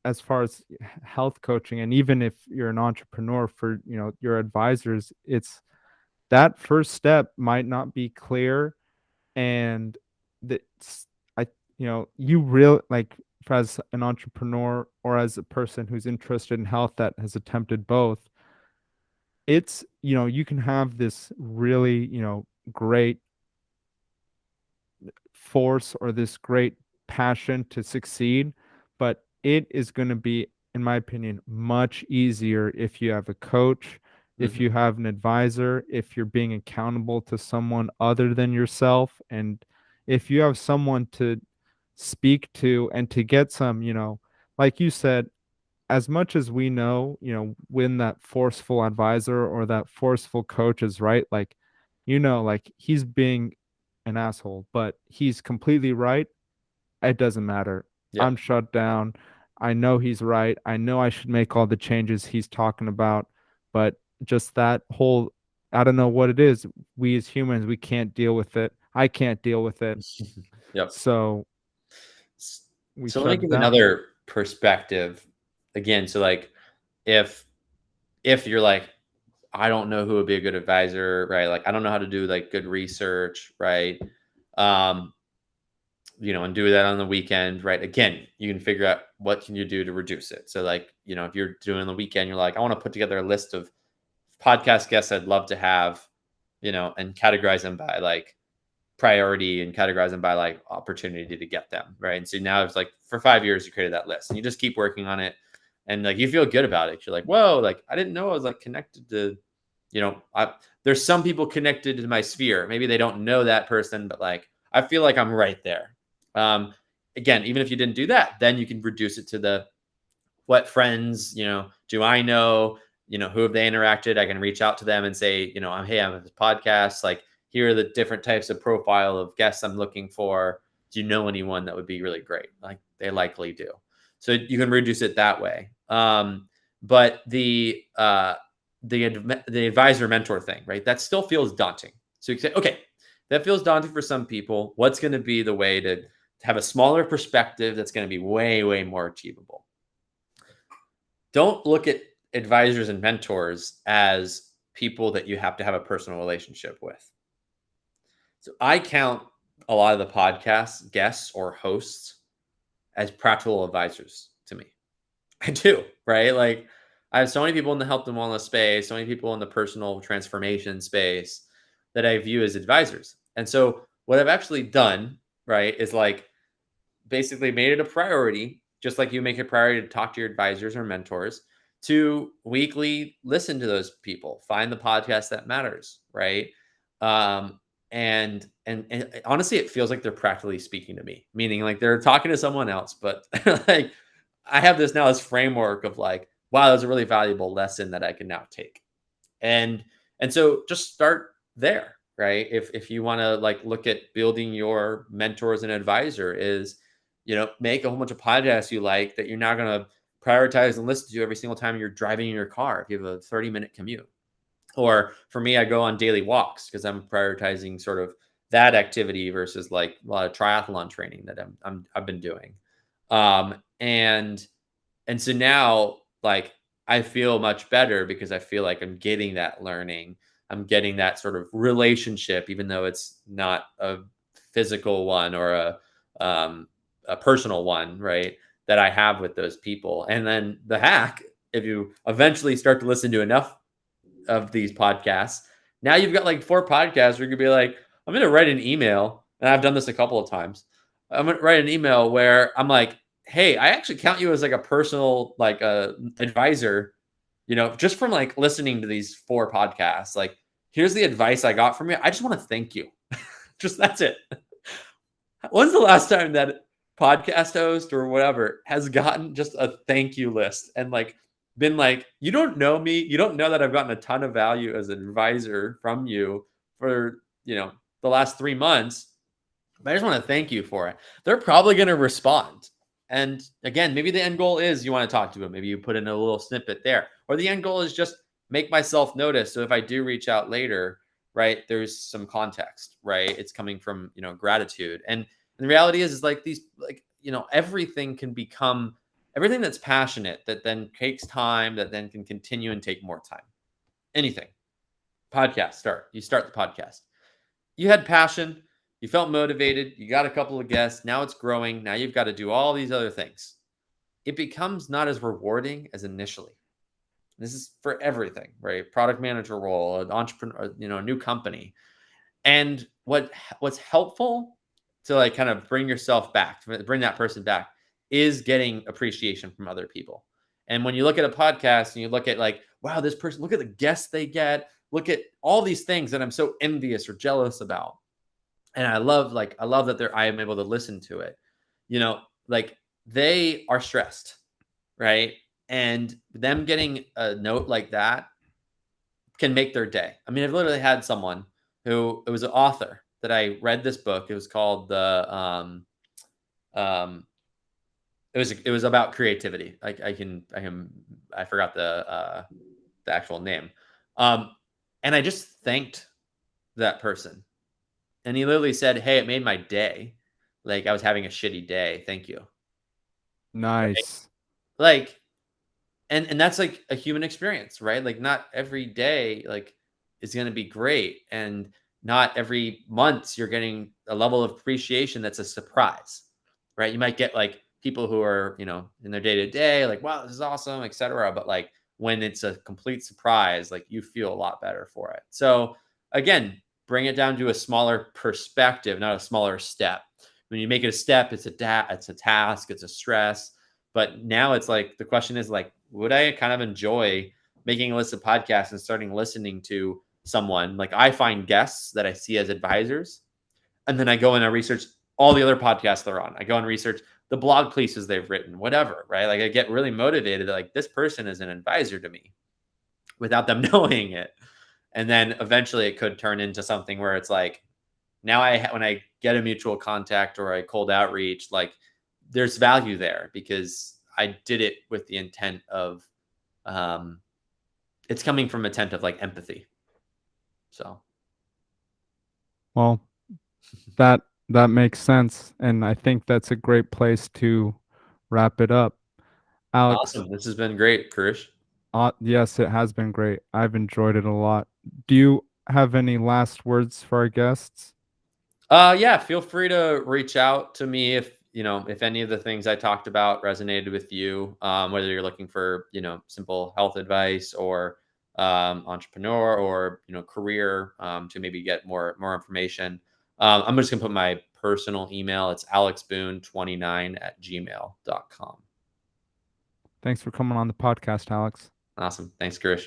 as far as health coaching, and even if you're an entrepreneur for, your advisors, it's that first step might not be clear. And that's, I, you really like, as an entrepreneur or as a person who's interested in health that has attempted both, it's, you can have this really, great force or this great passion to succeed, but it is going to be, in my opinion, much easier if you have a coach, if Mhm. you have an advisor, if you're being accountable to someone other than yourself, and if you have someone to speak to and to get some, like you said, as much as we know, when that forceful advisor or that forceful coach is right, like, like he's being an asshole, but he's completely right. It doesn't matter. I'm Yep. shut down. I know he's right. I know I should make all the changes he's talking about, but just that whole, I don't know what it is. We as humans, we can't deal with it. I can't deal with it. Yep. So S- we So let me shut it give down. another perspective again. So like, if you're like, I don't know who would be a good advisor, right? Like, I don't know how to do like good research, right? Um, and do that on the weekend, right? Again, you can figure out what can you do to reduce it. So like, if you're doing on the weekend, you're like, I want to put together a list of podcast guests I'd love to have, and categorize them by like priority and categorize them by like opportunity to get them, right? And so now it's like, for 5 years you created that list and you just keep working on it, and like you feel good about it. You're like, whoa, like I didn't know I was like connected to, there's some people connected to my sphere. Maybe they don't know that person, but like I feel like I'm right there. Um, Again, even if you didn't do that, then you can reduce it to the, what friends, do I know, who have they interacted? I can reach out to them and say, hey, I'm at this podcast. Like, here are the different types of profile of guests I'm looking for. Do you know anyone that would be really great? Like, they likely do. So you can reduce it that way. But the advisor mentor thing, right? That still feels daunting. So you can say, okay, that feels daunting for some people. What's going to be the way to have a smaller perspective that's going to be way, way more achievable? Don't look at advisors and mentors as people that you have to have a personal relationship with. So I count a lot of the podcast guests or hosts as practical advisors to me. I do, right? Like, I have so many people in the health and wellness space, so many people in the personal transformation space that I view as advisors. And so what I've actually done, right, is like, basically made it a priority, just like you make it a priority to talk to your advisors or mentors, to weekly listen to those people, find the podcast that matters, right? Um, and honestly, it feels like they're practically speaking to me, meaning like they're talking to someone else, but like I have this framework of like, wow, that's a really valuable lesson that I can now take. And and so just start there, right? If you want to like look at building your mentors and advisor is, make a whole bunch of podcasts you like that you're not going to prioritize and listen to every single time you're driving in your car if you have a 30-minute commute. Or for me, I go on daily walks because I'm prioritizing sort of that activity versus like a lot of triathlon training that I've been doing. Um, and and so now, like, I feel much better because I feel like I'm getting that learning. I'm getting that sort of relationship, even though it's not a physical one or a personal one, right? That I have with those people. And then the hack, if you eventually start to listen to enough of these podcasts, now you've got like 4 podcasts where you could be like, I'm going to write an email. And I've done this a couple of times. I'm going to write an email where I'm like, hey, I actually count you as like a personal like advisor, just from like listening to these 4 podcasts. Like, here's the advice I got from you. I just want to thank you. Just that's it. When's the last time that podcast host or whatever has gotten just a thank you list and like been like, you don't know me, you don't know that I've gotten a ton of value as an advisor from you for the last 3 months, but I just want to thank you for it. They're probably going to respond. And again, maybe the end goal is you want to talk to them. Maybe you put in a little snippet there. Or the end goal is just make myself notice. So if I do reach out later, right, there's some context, right? It's coming from, gratitude. And the reality is like these, like, everything can become everything that's passionate that then takes time, that then can continue and take more time. Anything. You start the podcast. You had passion, you felt motivated, you got a couple of guests, now it's growing, now you've got to do all these other things. It becomes not as rewarding as initially. This is for everything, right? Product manager role, an entrepreneur, a new company. And what's helpful to like kind of bring yourself back, bring that person back, is getting appreciation from other people. And when you look at a podcast and you look at like, wow, this person, look at the guests they get, look at all these things that I'm so envious or jealous about. And I love that I am able to listen to it. Like they are stressed, right? And them getting a note like that can make their day. I mean, I've literally had someone who it was an author that I read this book. It was called um it was about creativity. I forgot the actual name. And I just thanked that person. And he literally said, "Hey, it made my day. Like I was having a shitty day. Thank you." Right? Nice. Like, and that's like a human experience, right? Like not every day like is going to be great, and not every month you're getting a level of appreciation that's a surprise, right? You might get like people who are, in their day to day, like, wow, this is awesome, etc. But like when it's a complete surprise, like you feel a lot better for it. So again, bring it down to a smaller perspective, not a smaller step. When you make it a step, it's a task, it's a stress. But now it's like the question is like, would I kind of enjoy making a list of podcasts and starting listening to someone? Like I find guests that I see as advisors, and then I go and I research all the other podcasts they're on. I go and research the blog pieces they've written, whatever, right? Like I get really motivated that like this person is an advisor to me without them knowing it. And then eventually it could turn into something where it's like, now when I get a mutual contact or I cold outreach, like there's value there because I did it with the intent of, it's coming from intent of like empathy. So, Well, that that makes sense, and I think that's a great place to wrap it up. Alex, awesome. This has been great, Krish. yes, it has been great. I've enjoyed it a lot. Do you have any last words for our guests? Yeah, feel free to reach out to me if any of the things I talked about resonated with you, whether you're looking for, simple health advice or entrepreneur or, career, to maybe get more information. I'm just gonna put my personal email. It's alexboone29@gmail.com. Thanks for coming on the podcast, Alex. Awesome. Thanks, Krish.